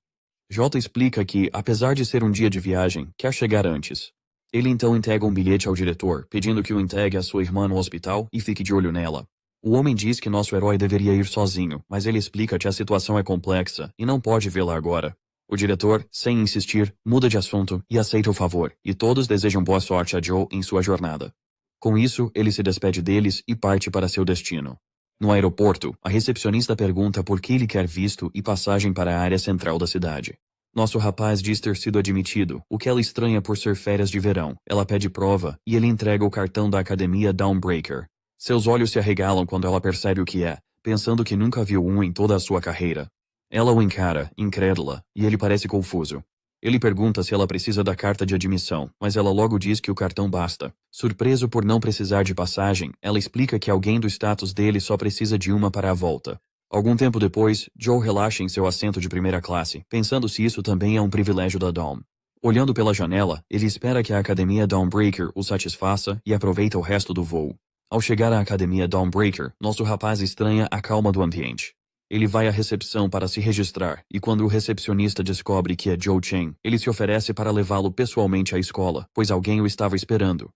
A: Jota explica que, apesar de ser um dia de viagem, quer chegar antes. Ele então entrega um bilhete ao diretor, pedindo que o entregue à sua irmã no hospital e fique de olho nela. O homem diz que nosso herói deveria ir sozinho, mas ele explica que a situação é complexa e não pode vê-la agora. O diretor, sem insistir, muda de assunto e aceita o favor, e todos desejam boa sorte a Joe em sua jornada. Com isso, ele se despede deles e parte para seu destino. No aeroporto, a recepcionista pergunta por que ele quer visto e passagem para a área central da cidade. Nosso rapaz diz ter sido admitido, o que ela estranha por ser férias de verão. Ela pede prova, e ele entrega o cartão da academia Dawnbreaker. Seus olhos se arregalam quando ela percebe o que é, pensando que nunca viu um em toda a sua carreira. Ela o encara, incrédula, e ele parece confuso. Ele pergunta se ela precisa da carta de admissão, mas ela logo diz que o cartão basta. Surpreso por não precisar de passagem, ela explica que alguém do status dele só precisa de uma para a volta. Algum tempo depois, Joe relaxa em seu assento de primeira classe, pensando se isso também é um privilégio da Dawn. Olhando pela janela, ele espera que a academia Dawnbreaker o satisfaça e aproveita o resto do voo. Ao chegar à academia Dawnbreaker, nosso rapaz estranha a calma do ambiente. Ele vai à recepção para se registrar, e quando o recepcionista descobre que é Joe Chen, ele se oferece para levá-lo pessoalmente à escola, pois alguém o estava esperando.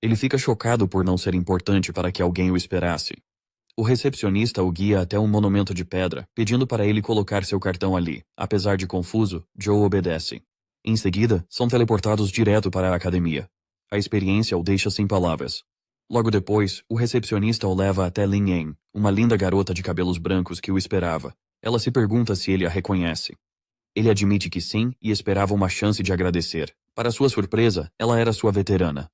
A: Ele fica chocado por não ser importante para que alguém o esperasse. O recepcionista o guia até um monumento de pedra, pedindo para ele colocar seu cartão ali. Apesar de confuso, Joe obedece. Em seguida, são teleportados direto para a academia. A experiência o deixa sem palavras. Logo depois, o recepcionista o leva até Lin Yan, uma linda garota de cabelos brancos que o esperava. Ela se pergunta se ele a reconhece. Ele admite que sim e esperava uma chance de agradecer. Para sua surpresa, ela era sua veterana.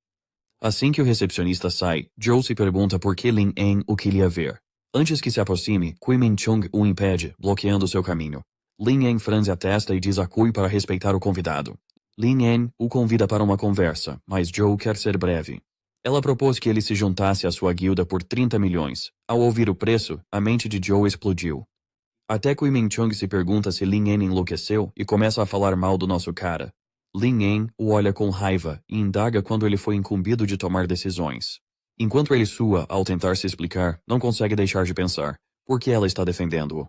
A: Assim que o recepcionista sai, Joe se pergunta por que Lin Yan o queria ver. Antes que se aproxime, Kui Min-chung o impede, bloqueando seu caminho. Lin Yan franze a testa e diz a Kui para respeitar o convidado. Lin Yan o convida para uma conversa, mas Joe quer ser breve. Ela propôs que ele se juntasse à sua guilda por 30 milhões. Ao ouvir o preço, a mente de Joe explodiu. Até Kui Min-chung se pergunta se Lin Yan enlouqueceu e começa a falar mal do nosso cara. Lin Yan o olha com raiva e indaga quando ele foi incumbido de tomar decisões. Enquanto ele sua ao tentar se explicar, não consegue deixar de pensar, por que ela está defendendo-o?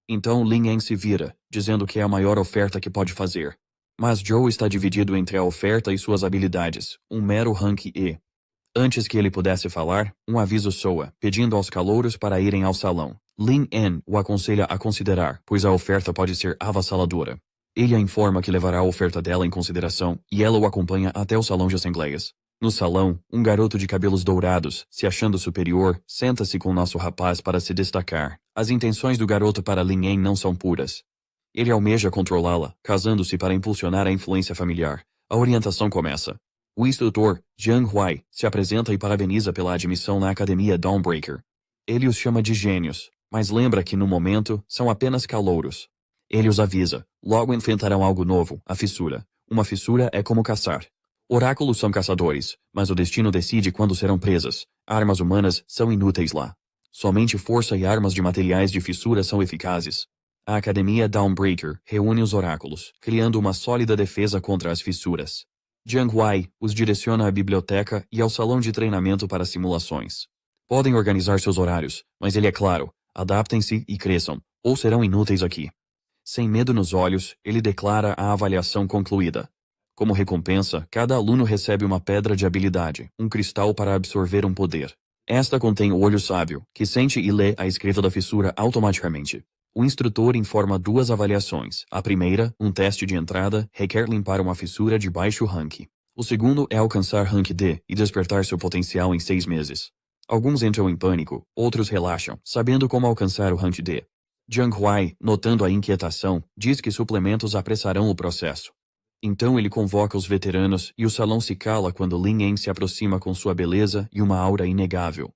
A: Então Lin Yan se vira, dizendo que é a maior oferta que pode fazer. Mas Joe está dividido entre a oferta e suas habilidades, um mero rank E. Antes que ele pudesse falar, um aviso soa, pedindo aos calouros para irem ao salão. Lin Yan o aconselha a considerar, pois a oferta pode ser avassaladora. Ele a informa que levará a oferta dela em consideração e ela o acompanha até o salão de assembleias. No salão, um garoto de cabelos dourados, se achando superior, senta-se com nosso rapaz para se destacar. As intenções do garoto para Lin Yan não são puras. Ele almeja controlá-la, casando-se para impulsionar a influência familiar. A orientação começa. O instrutor, Jiang Huai, se apresenta e parabeniza pela admissão na academia Dawnbreaker. Ele os chama de gênios, mas lembra que no momento são apenas calouros. Ele os avisa, logo enfrentarão algo novo, a fissura. Uma fissura é como caçar. Oráculos são caçadores, mas o destino decide quando serão presas. Armas humanas são inúteis lá. Somente força e armas de materiais de fissura são eficazes. A Academia Dawnbreaker reúne os oráculos, criando uma sólida defesa contra as fissuras. Jiang Huai os direciona à biblioteca e ao salão de treinamento para simulações. Podem organizar seus horários, mas ele é claro, adaptem-se e cresçam, ou serão inúteis aqui. Sem medo nos olhos, ele declara a avaliação concluída. Como recompensa, cada aluno recebe uma pedra de habilidade, um cristal para absorver um poder. Esta contém o olho sábio, que sente e lê a escrita da fissura automaticamente. O instrutor informa 2 avaliações. A primeira, um teste de entrada, requer limpar uma fissura de baixo rank. O segundo é alcançar Rank D e despertar seu potencial em 6 meses. Alguns entram em pânico, outros relaxam, sabendo como alcançar o Rank D. Jiang Huai, notando a inquietação, diz que suplementos apressarão o processo. Então ele convoca os veteranos e o salão se cala quando Lin En se aproxima com sua beleza e uma aura inegável.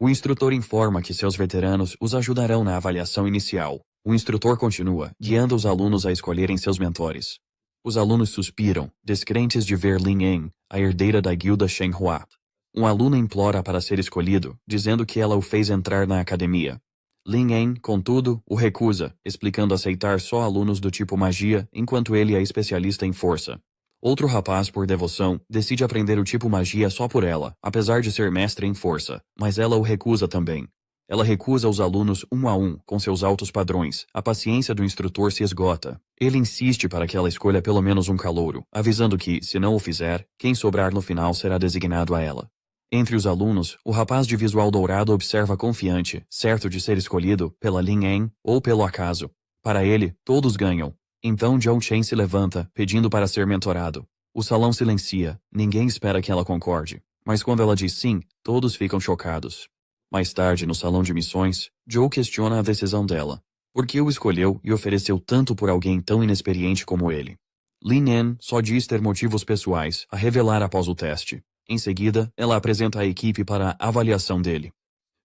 A: O instrutor informa que seus veteranos os ajudarão na avaliação inicial. O instrutor continua, guiando os alunos a escolherem seus mentores. Os alunos suspiram, descrentes de ver Lin En, a herdeira da guilda Shenhua. Um aluno implora para ser escolhido, dizendo que ela o fez entrar na academia. Lin En, contudo, o recusa, explicando aceitar só alunos do tipo magia, enquanto ele é especialista em força. Outro rapaz, por devoção, decide aprender o tipo magia só por ela, apesar de ser mestre em força, mas ela o recusa também. Ela recusa os alunos um a um, com seus altos padrões. A paciência do instrutor se esgota. Ele insiste para que ela escolha pelo menos um calouro, avisando que, se não o fizer, quem sobrar no final será designado a ela. Entre os alunos, o rapaz de visual dourado observa confiante, certo de ser escolhido, pela Lin En, ou pelo acaso. Para ele, todos ganham. Então Zhou Chen se levanta, pedindo para ser mentorado. O salão silencia, ninguém espera que ela concorde. Mas quando ela diz sim, todos ficam chocados. Mais tarde, no salão de missões, Zhou questiona a decisão dela. Por que o escolheu e ofereceu tanto por alguém tão inexperiente como ele? Lin En só diz ter motivos pessoais, a revelar após o teste. Em seguida, ela apresenta a equipe para a avaliação dele.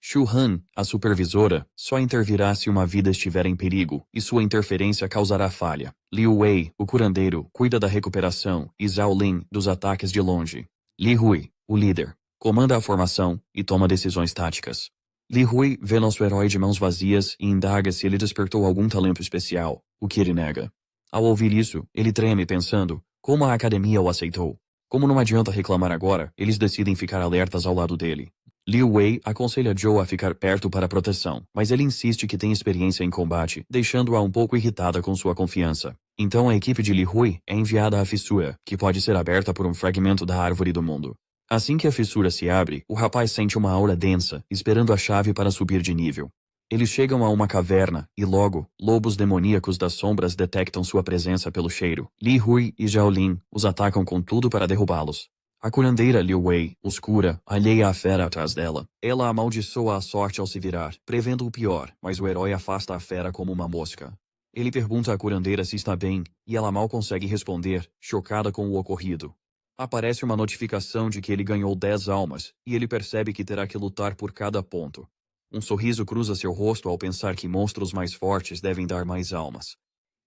A: Shu Han, a supervisora, só intervirá se uma vida estiver em perigo, e sua interferência causará falha. Liu Wei, o curandeiro, cuida da recuperação, e Zhao Lin, dos ataques de longe. Li Hui, o líder, comanda a formação e toma decisões táticas. Li Hui vê nosso herói de mãos vazias e indaga se ele despertou algum talento especial, o que ele nega. Ao ouvir isso, ele treme pensando, como a academia o aceitou? Como não adianta reclamar agora, eles decidem ficar alertas ao lado dele. Liu Wei aconselha Zhou a ficar perto para proteção, mas ele insiste que tem experiência em combate, deixando-a um pouco irritada com sua confiança. Então a equipe de Li Hui é enviada à fissura, que pode ser aberta por um fragmento da árvore do mundo. Assim que a fissura se abre, o rapaz sente uma aura densa, esperando a chave para subir de nível. Eles chegam a uma caverna, e logo, lobos demoníacos das sombras detectam sua presença pelo cheiro. Li Hui e Zhao Lin os atacam com tudo para derrubá-los. A curandeira Liu Wei os cura, alheia à fera atrás dela. Ela amaldiçoa a sorte ao se virar, prevendo o pior, mas o herói afasta a fera como uma mosca. Ele pergunta à curandeira se está bem, e ela mal consegue responder, chocada com o ocorrido. Aparece uma notificação de que ele ganhou 10 almas, e ele percebe que terá que lutar por cada ponto. Um sorriso cruza seu rosto ao pensar que monstros mais fortes devem dar mais almas.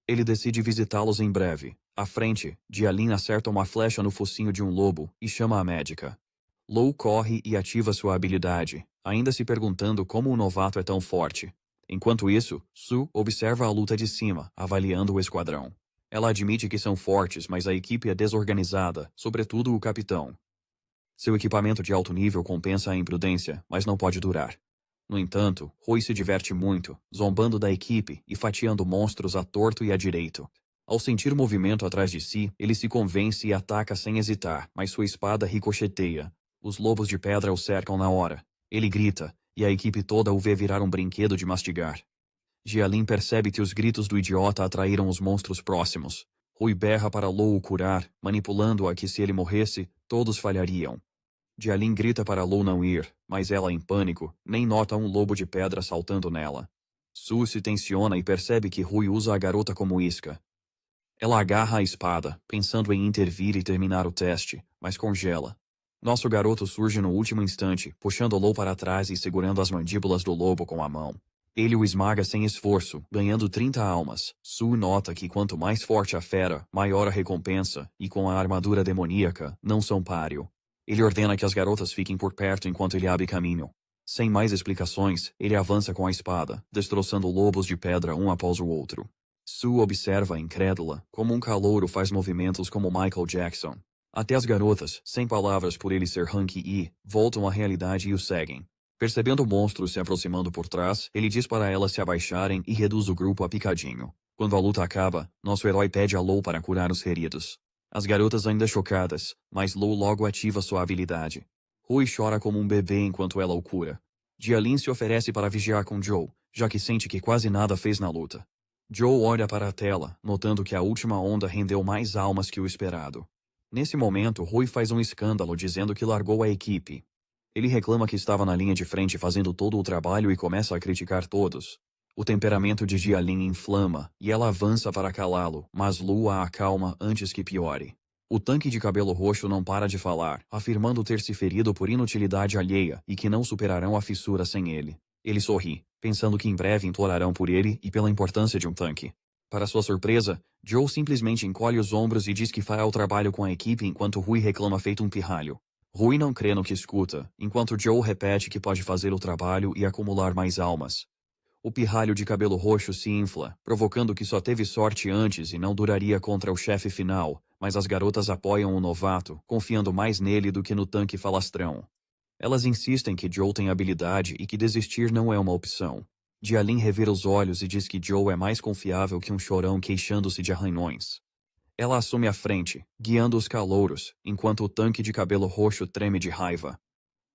A: Ele decide visitá-los em breve. À frente, Jialin acerta uma flecha no focinho de um lobo e chama a médica. Lou corre e ativa sua habilidade, ainda se perguntando como o novato é tão forte. Enquanto isso, Su observa a luta de cima, avaliando o esquadrão. Ela admite que são fortes, mas a equipe é desorganizada, sobretudo o capitão. Seu equipamento de alto nível compensa a imprudência, mas não pode durar. No entanto, Rui se diverte muito, zombando da equipe e fatiando monstros à torto e à direito. Ao sentir movimento atrás de si, ele se convence e ataca sem hesitar, mas sua espada ricocheteia. Os lobos de pedra o cercam na hora. Ele grita, e a equipe toda o vê virar um brinquedo de mastigar. Jialin percebe que os gritos do idiota atraíram os monstros próximos. Rui berra para Lou o curar, manipulando-o a que se ele morresse, todos falhariam. Jialin grita para Lou não ir, mas ela, em pânico, nem nota um lobo de pedra saltando nela. Su se tensiona e percebe que Rui usa a garota como isca. Ela agarra a espada, pensando em intervir e terminar o teste, mas congela. Nosso garoto surge no último instante, puxando Lou para trás e segurando as mandíbulas do lobo com a mão. Ele o esmaga sem esforço, ganhando 30 almas. Su nota que quanto mais forte a fera, maior a recompensa, e com a armadura demoníaca, não são páreo. Ele ordena que as garotas fiquem por perto enquanto ele abre caminho. Sem mais explicações, ele avança com a espada, destroçando lobos de pedra um após o outro. Su observa, incrédula, como um calouro faz movimentos como Michael Jackson. Até as garotas, sem palavras por ele ser Rank I, voltam à realidade e o seguem. Percebendo monstros se aproximando por trás, ele diz para elas se abaixarem e reduz o grupo a picadinho. Quando a luta acaba, nosso herói pede a Lou para curar os feridos. As garotas ainda chocadas, mas Lou logo ativa sua habilidade. Rui chora como um bebê enquanto ela o cura. Jialin se oferece para vigiar com Zhou, já que sente que quase nada fez na luta. Zhou olha para a tela, notando que a última onda rendeu mais almas que o esperado. Nesse momento, Rui faz um escândalo dizendo que largou a equipe. Ele reclama que estava na linha de frente fazendo todo o trabalho e começa a criticar todos. O temperamento de Jialin inflama, e ela avança para calá-lo, mas Lu a acalma antes que piore. O tanque de cabelo roxo não para de falar, afirmando ter se ferido por inutilidade alheia e que não superarão a fissura sem ele. Ele sorri, pensando que em breve implorarão por ele e pela importância de um tanque. Para sua surpresa, Joe simplesmente encolhe os ombros e diz que fará o trabalho com a equipe enquanto Rui reclama feito um pirralho. Rui não crê no que escuta, enquanto Joe repete que pode fazer o trabalho e acumular mais almas. O pirralho de cabelo roxo se infla, provocando que só teve sorte antes e não duraria contra o chefe final, mas as garotas apoiam o novato, confiando mais nele do que no tanque falastrão. Elas insistem que Joe tem habilidade e que desistir não é uma opção. Jialin revira os olhos e diz que Joe é mais confiável que um chorão queixando-se de arranhões. Ela assume a frente, guiando os calouros, enquanto o tanque de cabelo roxo treme de raiva.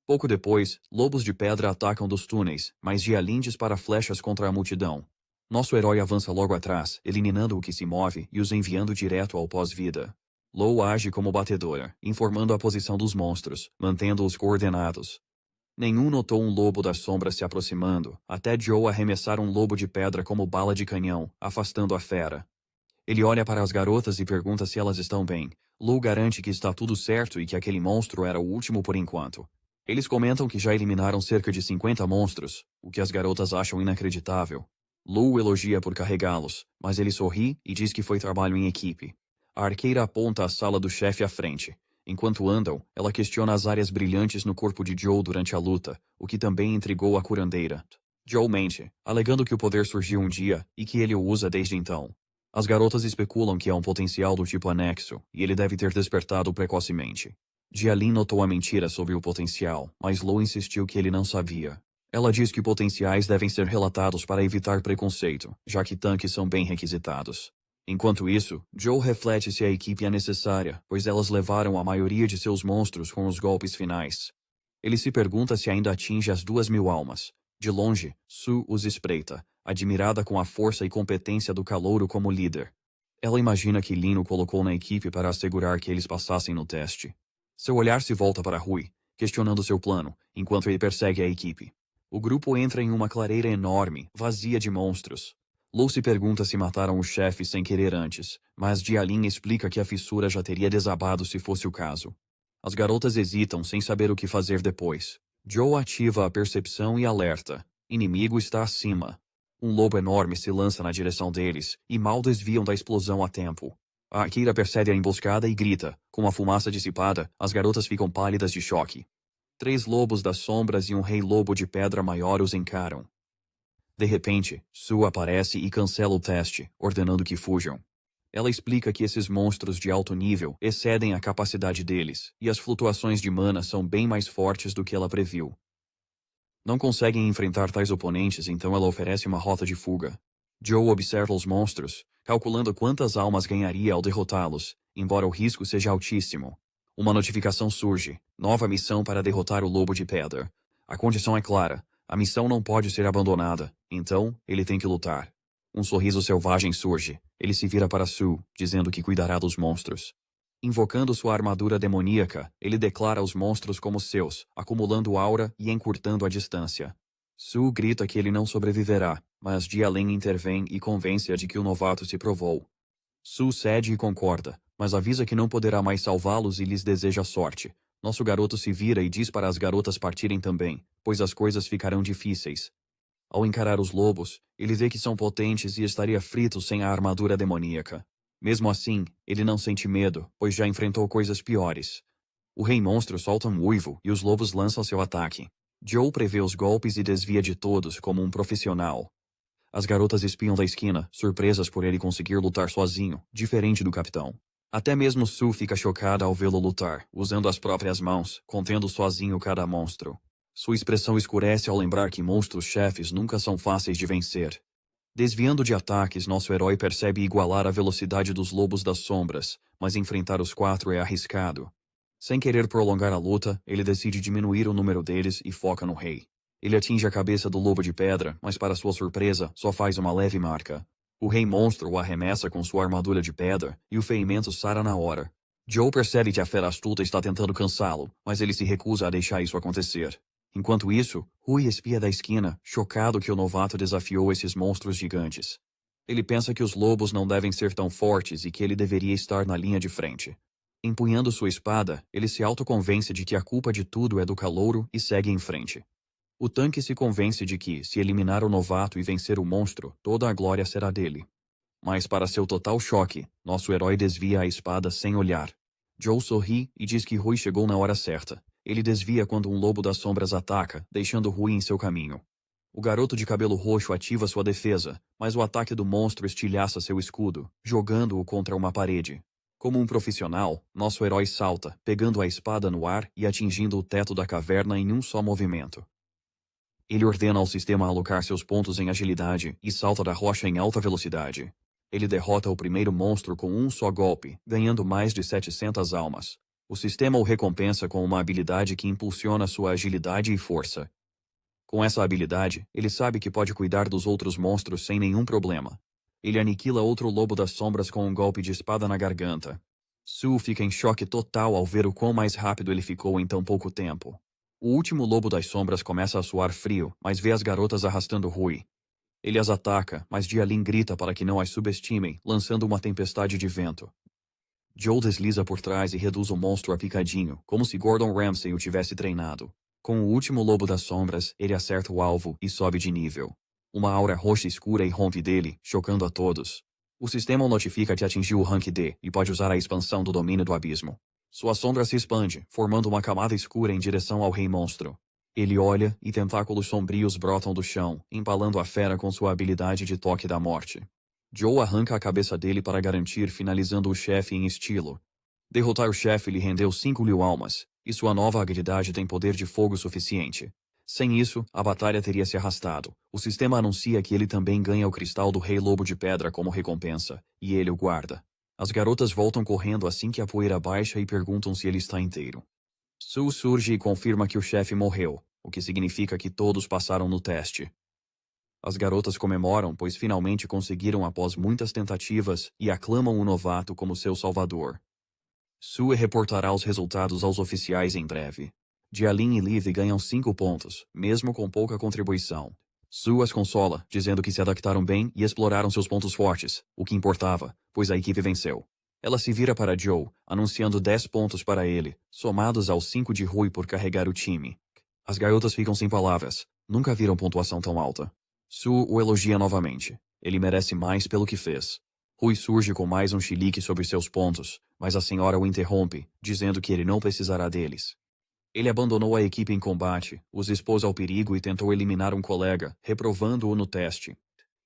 A: Pouco depois, lobos de pedra atacam dos túneis, mas Jialin dispara flechas contra a multidão. Nosso herói avança logo atrás, eliminando o que se move e os enviando direto ao pós-vida. Lou age como batedora, informando a posição dos monstros, mantendo-os coordenados. Nenhum notou um lobo das sombras se aproximando, até Joe arremessar um lobo de pedra como bala de canhão, afastando a fera. Ele olha para as garotas e pergunta se elas estão bem. Lou garante que está tudo certo e que aquele monstro era o último por enquanto. Eles comentam que já eliminaram cerca de 50 monstros, o que as garotas acham inacreditável. Lou elogia por carregá-los, mas ele sorri e diz que foi trabalho em equipe. A arqueira aponta a sala do chefe à frente. Enquanto andam, ela questiona as áreas brilhantes no corpo de Joe durante a luta, o que também intrigou a curandeira. Joe mente, alegando que o poder surgiu um dia e que ele o usa desde então. As garotas especulam que é um potencial do tipo anexo, e ele deve ter despertado precocemente. Jialin notou a mentira sobre o potencial, mas Lou insistiu que ele não sabia. Ela diz que potenciais devem ser relatados para evitar preconceito, já que tanques são bem requisitados. Enquanto isso, Joe reflete se a equipe é necessária, pois elas levaram a maioria de seus monstros com os golpes finais. Ele se pergunta se ainda atinge as 2.000 almas. De longe, Sue os espreita, admirada com a força e competência do calouro como líder. Ela imagina que Lin o colocou na equipe para assegurar que eles passassem no teste. Seu olhar se volta para Rui, questionando seu plano, enquanto ele persegue a equipe. O grupo entra em uma clareira enorme, vazia de monstros. Lou se pergunta se mataram o chefe sem querer antes, mas Jialin explica que a fissura já teria desabado se fosse o caso. As garotas hesitam sem saber o que fazer depois. Joe ativa a percepção e alerta. Inimigo está acima. Um lobo enorme se lança na direção deles, e mal desviam da explosão a tempo. A arqueira percebe a emboscada e grita. Com a fumaça dissipada, as garotas ficam pálidas de choque. 3 lobos das sombras e um rei lobo de pedra maior os encaram. De repente, Sue aparece e cancela o teste, ordenando que fujam. Ela explica que esses monstros de alto nível excedem a capacidade deles, e as flutuações de mana são bem mais fortes do que ela previu. Não conseguem enfrentar tais oponentes, então ela oferece uma rota de fuga. Joe observa os monstros, calculando quantas almas ganharia ao derrotá-los, embora o risco seja altíssimo. Uma notificação surge. Nova missão para derrotar o lobo de pedra. A condição é clara. A missão não pode ser abandonada, então ele tem que lutar. Um sorriso selvagem surge. Ele se vira para Sue, dizendo que cuidará dos monstros. Invocando sua armadura demoníaca, ele declara os monstros como seus, acumulando aura e encurtando a distância. Sue grita que ele não sobreviverá, mas Jialin intervém e convence-a de que o novato se provou. Sue cede e concorda, mas avisa que não poderá mais salvá-los e lhes deseja sorte. Nosso garoto se vira e diz para as garotas partirem também, pois as coisas ficarão difíceis. Ao encarar os lobos, ele vê que são potentes e estaria frito sem a armadura demoníaca. Mesmo assim, ele não sente medo, pois já enfrentou coisas piores. O rei monstro solta um uivo e os lobos lançam seu ataque. Joe prevê os golpes e desvia de todos como um profissional. As garotas espiam da esquina, surpresas por ele conseguir lutar sozinho, diferente do capitão. Até mesmo Sue fica chocada ao vê-lo lutar, usando as próprias mãos, contendo sozinho cada monstro. Sua expressão escurece ao lembrar que monstros-chefes nunca são fáceis de vencer. Desviando de ataques, nosso herói percebe igualar a velocidade dos lobos das sombras, mas enfrentar os 4 é arriscado. Sem querer prolongar a luta, ele decide diminuir o número deles e foca no rei. Ele atinge a cabeça do lobo de pedra, mas para sua surpresa, só faz uma leve marca. O rei monstro o arremessa com sua armadura de pedra, e o ferimento sara na hora. Joe percebe que a fera astuta está tentando cansá-lo, mas ele se recusa a deixar isso acontecer. Enquanto isso, Rui espia da esquina, chocado que o novato desafiou esses monstros gigantes. Ele pensa que os lobos não devem ser tão fortes e que ele deveria estar na linha de frente. Empunhando sua espada, ele se autoconvence de que a culpa de tudo é do calouro e segue em frente. O tanque se convence de que, se eliminar o novato e vencer o monstro, toda a glória será dele. Mas para seu total choque, nosso herói desvia a espada sem olhar. Joe sorri e diz que Rui chegou na hora certa. Ele desvia quando um lobo das sombras ataca, deixando Rui em seu caminho. O garoto de cabelo roxo ativa sua defesa, mas o ataque do monstro estilhaça seu escudo, jogando-o contra uma parede. Como um profissional, nosso herói salta, pegando a espada no ar e atingindo o teto da caverna em um só movimento. Ele ordena ao sistema alocar seus pontos em agilidade e salta da rocha em alta velocidade. Ele derrota o primeiro monstro com um só golpe, ganhando mais de 700 almas. O sistema o recompensa com uma habilidade que impulsiona sua agilidade e força. Com essa habilidade, ele sabe que pode cuidar dos outros monstros sem nenhum problema. Ele aniquila outro lobo das sombras com um golpe de espada na garganta. Sue fica em choque total ao ver o quão mais rápido ele ficou em tão pouco tempo. O último lobo das sombras começa a suar frio, mas vê as garotas arrastando Rui. Ele as ataca, mas Jialin grita para que não as subestimem, lançando uma tempestade de vento. Joe desliza por trás e reduz o monstro a picadinho, como se Gordon Ramsay o tivesse treinado. Com o último lobo das sombras, ele acerta o alvo e sobe de nível. Uma aura roxa escura irrompe dele, chocando a todos. O sistema o notifica que atingiu o rank D e pode usar a expansão do domínio do abismo. Sua sombra se expande, formando uma camada escura em direção ao rei monstro. Ele olha e tentáculos sombrios brotam do chão, empalando a fera com sua habilidade de toque da morte. Joe arranca a cabeça dele para garantir, finalizando o chefe em estilo. Derrotar o chefe lhe rendeu 5.000 almas, e sua nova habilidade tem poder de fogo suficiente. Sem isso, a batalha teria se arrastado. O sistema anuncia que ele também ganha o cristal do Rei Lobo de Pedra como recompensa, e ele o guarda. As garotas voltam correndo assim que a poeira baixa e perguntam se ele está inteiro. Sue surge e confirma que o chefe morreu, o que significa que todos passaram no teste. As garotas comemoram, pois finalmente conseguiram após muitas tentativas e aclamam o novato como seu salvador. Sue reportará os resultados aos oficiais em breve. Jialin e Liv ganham 5 pontos, mesmo com pouca contribuição. Sue as consola, dizendo que se adaptaram bem e exploraram seus pontos fortes, o que importava, pois a equipe venceu. Ela se vira para Joe, anunciando 10 pontos para ele, somados aos 5 de Rui por carregar o time. As garotas ficam sem palavras, nunca viram pontuação tão alta. Sue o elogia novamente. Ele merece mais pelo que fez. Rui surge com mais um chilique sobre seus pontos, mas a senhora o interrompe, dizendo que ele não precisará deles. Ele abandonou a equipe em combate, os expôs ao perigo e tentou eliminar um colega, reprovando-o no teste.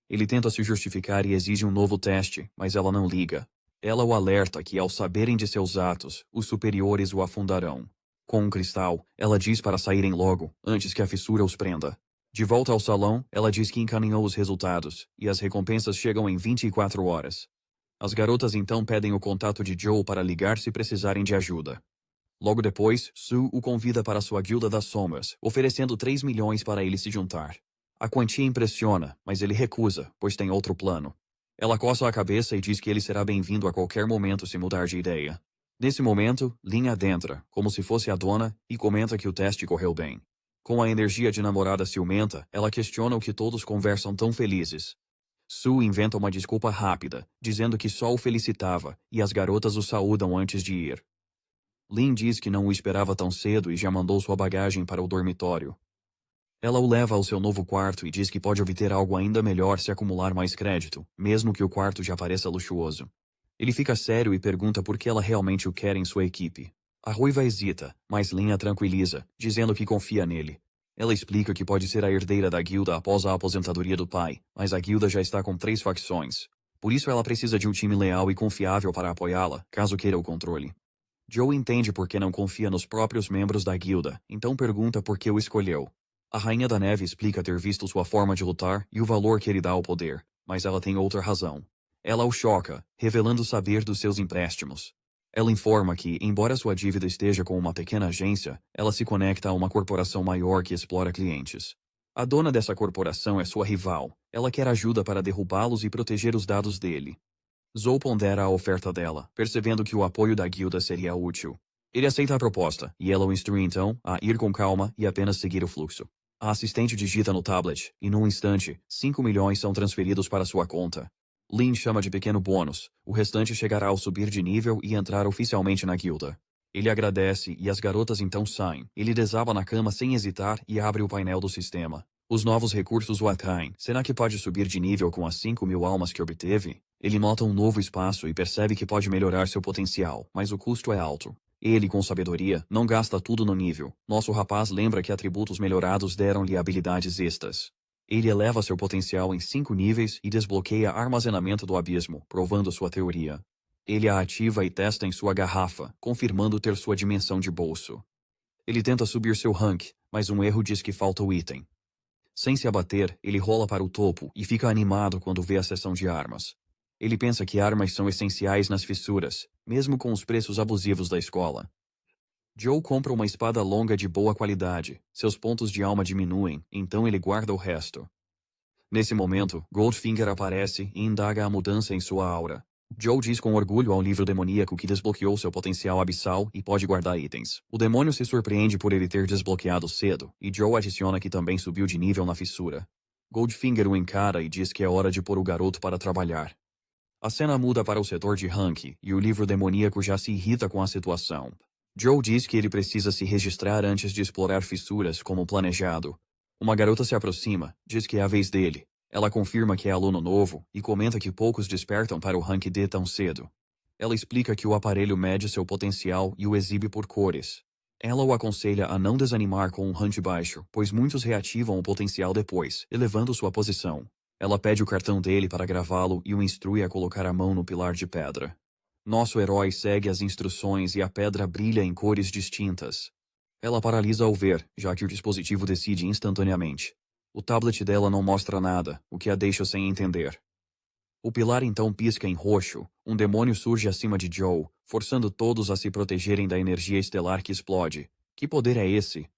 A: Ele tenta se justificar e exige um novo teste, mas ela não liga. Ela o alerta que, ao saberem de seus atos, os superiores o afundarão. Com um cristal, ela diz para saírem logo, antes que a fissura os prenda. De volta ao salão, ela diz que encaminhou os resultados, e as recompensas chegam em 24 horas. As garotas então pedem o contato de Joe para ligar se precisarem de ajuda. Logo depois, Sue o convida para sua guilda das sombras, oferecendo 3 milhões para ele se juntar. A quantia impressiona, mas ele recusa, pois tem outro plano. Ela coça a cabeça e diz que ele será bem-vindo a qualquer momento se mudar de ideia. Nesse momento, Lin adentra, como se fosse a dona, e comenta que o teste correu bem. Com a energia de namorada ciumenta, ela questiona o que todos conversam tão felizes. Sue inventa uma desculpa rápida, dizendo que só o felicitava, e as garotas o saúdam antes de ir. Lin diz que não o esperava tão cedo e já mandou sua bagagem para o dormitório. Ela o leva ao seu novo quarto e diz que pode obter algo ainda melhor se acumular mais crédito, mesmo que o quarto já pareça luxuoso. Ele fica sério e pergunta por que ela realmente o quer em sua equipe. A ruiva hesita, mas Lin a tranquiliza, dizendo que confia nele. Ela explica que pode ser a herdeira da guilda após a aposentadoria do pai, mas a guilda já está com 3 facções. Por isso ela precisa de um time leal e confiável para apoiá-la, caso queira o controle. Joe entende por que não confia nos próprios membros da guilda, então pergunta por que o escolheu. A Rainha da Neve explica ter visto sua forma de lutar e o valor que ele dá ao poder, mas ela tem outra razão. Ela o choca, revelando saber dos seus empréstimos. Ela informa que, embora sua dívida esteja com uma pequena agência, ela se conecta a uma corporação maior que explora clientes. A dona dessa corporação é sua rival. Ela quer ajuda para derrubá-los e proteger os dados dele. Zoe pondera a oferta dela, percebendo que o apoio da guilda seria útil. Ele aceita a proposta, e ela o instrui então a ir com calma e apenas seguir o fluxo. A assistente digita no tablet, e num instante, 5 milhões são transferidos para sua conta. Lynn chama de pequeno bônus, o restante chegará ao subir de nível e entrar oficialmente na guilda. Ele agradece e as garotas então saem. Ele desaba na cama sem hesitar e abre o painel do sistema. Os novos recursos o atraem. Será que pode subir de nível com as 5.000 almas que obteve? Ele nota um novo espaço e percebe que pode melhorar seu potencial, mas o custo é alto. Ele, com sabedoria, não gasta tudo no nível. Nosso rapaz lembra que atributos melhorados deram-lhe habilidades extras. Ele eleva seu potencial em 5 níveis e desbloqueia armazenamento do abismo, provando sua teoria. Ele a ativa e testa em sua garrafa, confirmando ter sua dimensão de bolso. Ele tenta subir seu rank, mas um erro diz que falta o item. Sem se abater, ele rola para o topo e fica animado quando vê a seção de armas. Ele pensa que armas são essenciais nas fissuras, mesmo com os preços abusivos da escola. Joe compra uma espada longa de boa qualidade. Seus pontos de alma diminuem, então ele guarda o resto. Nesse momento, Goldfinger aparece e indaga a mudança em sua aura. Joe diz com orgulho ao livro demoníaco que desbloqueou seu potencial abissal e pode guardar itens. O demônio se surpreende por ele ter desbloqueado cedo, e Joe adiciona que também subiu de nível na fissura. Goldfinger o encara e diz que é hora de pôr o garoto para trabalhar. A cena muda para o setor de rank, e o livro demoníaco já se irrita com a situação. Joe diz que ele precisa se registrar antes de explorar fissuras como planejado. Uma garota se aproxima, diz que é a vez dele. Ela confirma que é aluno novo e comenta que poucos despertam para o rank D tão cedo. Ela explica que o aparelho mede seu potencial e o exibe por cores. Ela o aconselha a não desanimar com um rank baixo, pois muitos reativam o potencial depois, elevando sua posição. Ela pede o cartão dele para gravá-lo e o instrui a colocar a mão no pilar de pedra. Nosso herói segue as instruções e a pedra brilha em cores distintas. Ela paralisa ao ver, já que o dispositivo decide instantaneamente. O tablet dela não mostra nada, o que a deixa sem entender. O pilar então pisca em roxo, um demônio surge acima de Joe, forçando todos a se protegerem da energia estelar que explode. Que poder é esse?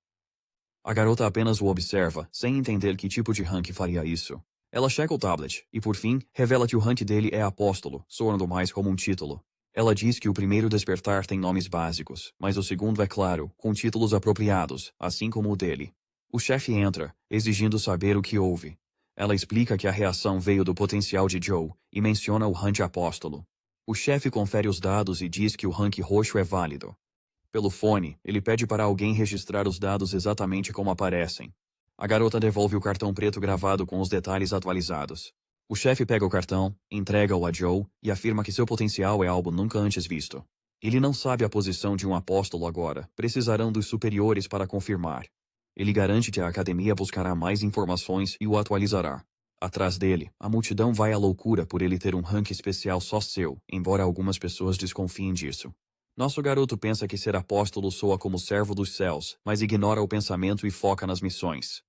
A: A garota apenas o observa, sem entender que tipo de rank faria isso. Ela checa o tablet, e por fim, revela que o rank dele é Apóstolo, soando mais como um título. Ela diz que o primeiro despertar tem nomes básicos, mas o segundo é claro, com títulos apropriados, assim como o dele. O chefe entra, exigindo saber o que houve. Ela explica que a reação veio do potencial de Joe, e menciona o rank Apóstolo. O chefe confere os dados e diz que o rank roxo é válido. Pelo fone, ele pede para alguém registrar os dados exatamente como aparecem. A garota devolve o cartão preto gravado com os detalhes atualizados. O chefe pega o cartão, entrega-o a Joe e afirma que seu potencial é algo nunca antes visto. Ele não sabe a posição de um apóstolo agora, precisarão dos superiores para confirmar. Ele garante que a academia buscará mais informações e o atualizará. Atrás dele, a multidão vai à loucura por ele ter um rank especial só seu, embora algumas pessoas desconfiem disso. Nosso garoto pensa que ser apóstolo soa como servo dos céus, mas ignora o pensamento e foca nas missões.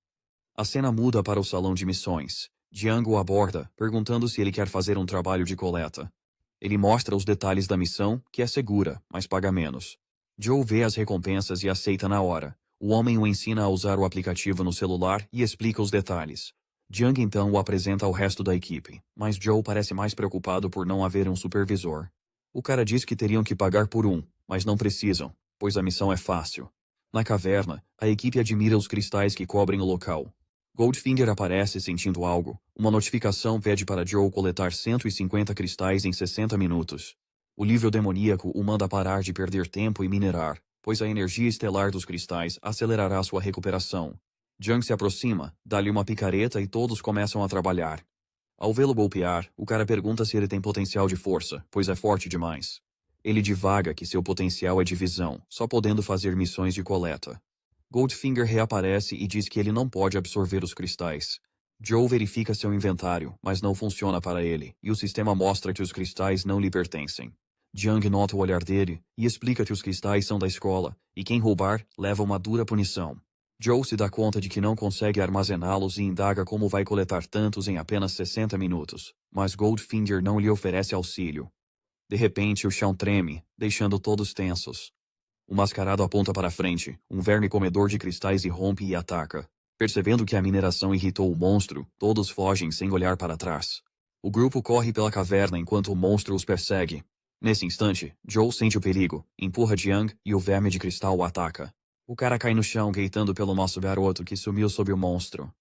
A: A cena muda para o salão de missões. Django o aborda, perguntando se ele quer fazer um trabalho de coleta. Ele mostra os detalhes da missão, que é segura, mas paga menos. Joe vê as recompensas e aceita na hora. O homem o ensina a usar o aplicativo no celular e explica os detalhes. Django então o apresenta ao resto da equipe, mas Joe parece mais preocupado por não haver um supervisor. O cara diz que teriam que pagar por um, mas não precisam, pois a missão é fácil. Na caverna, a equipe admira os cristais que cobrem o local. Goldfinger aparece sentindo algo. Uma notificação pede para Joe coletar 150 cristais em 60 minutos. O livro demoníaco o manda parar de perder tempo e minerar, pois a energia estelar dos cristais acelerará sua recuperação. Jung se aproxima, dá-lhe uma picareta e todos começam a trabalhar. Ao vê-lo golpear, o cara pergunta se ele tem potencial de força, pois é forte demais. Ele divaga que seu potencial é de visão, só podendo fazer missões de coleta. Goldfinger reaparece e diz que ele não pode absorver os cristais. Joe verifica seu inventário, mas não funciona para ele, e o sistema mostra que os cristais não lhe pertencem. Jung nota o olhar dele e explica que os cristais são da escola, e quem roubar leva uma dura punição. Joe se dá conta de que não consegue armazená-los e indaga como vai coletar tantos em apenas 60 minutos, mas Goldfinger não lhe oferece auxílio. De repente, o chão treme, deixando todos tensos. O mascarado aponta para frente, um verme comedor de cristais irrompe e ataca. Percebendo que a mineração irritou o monstro, todos fogem sem olhar para trás. O grupo corre pela caverna enquanto o monstro os persegue. Nesse instante, Joe sente o perigo, empurra Jiang e o verme de cristal o ataca. O cara cai no chão gritando pelo nosso garoto que sumiu sob o monstro.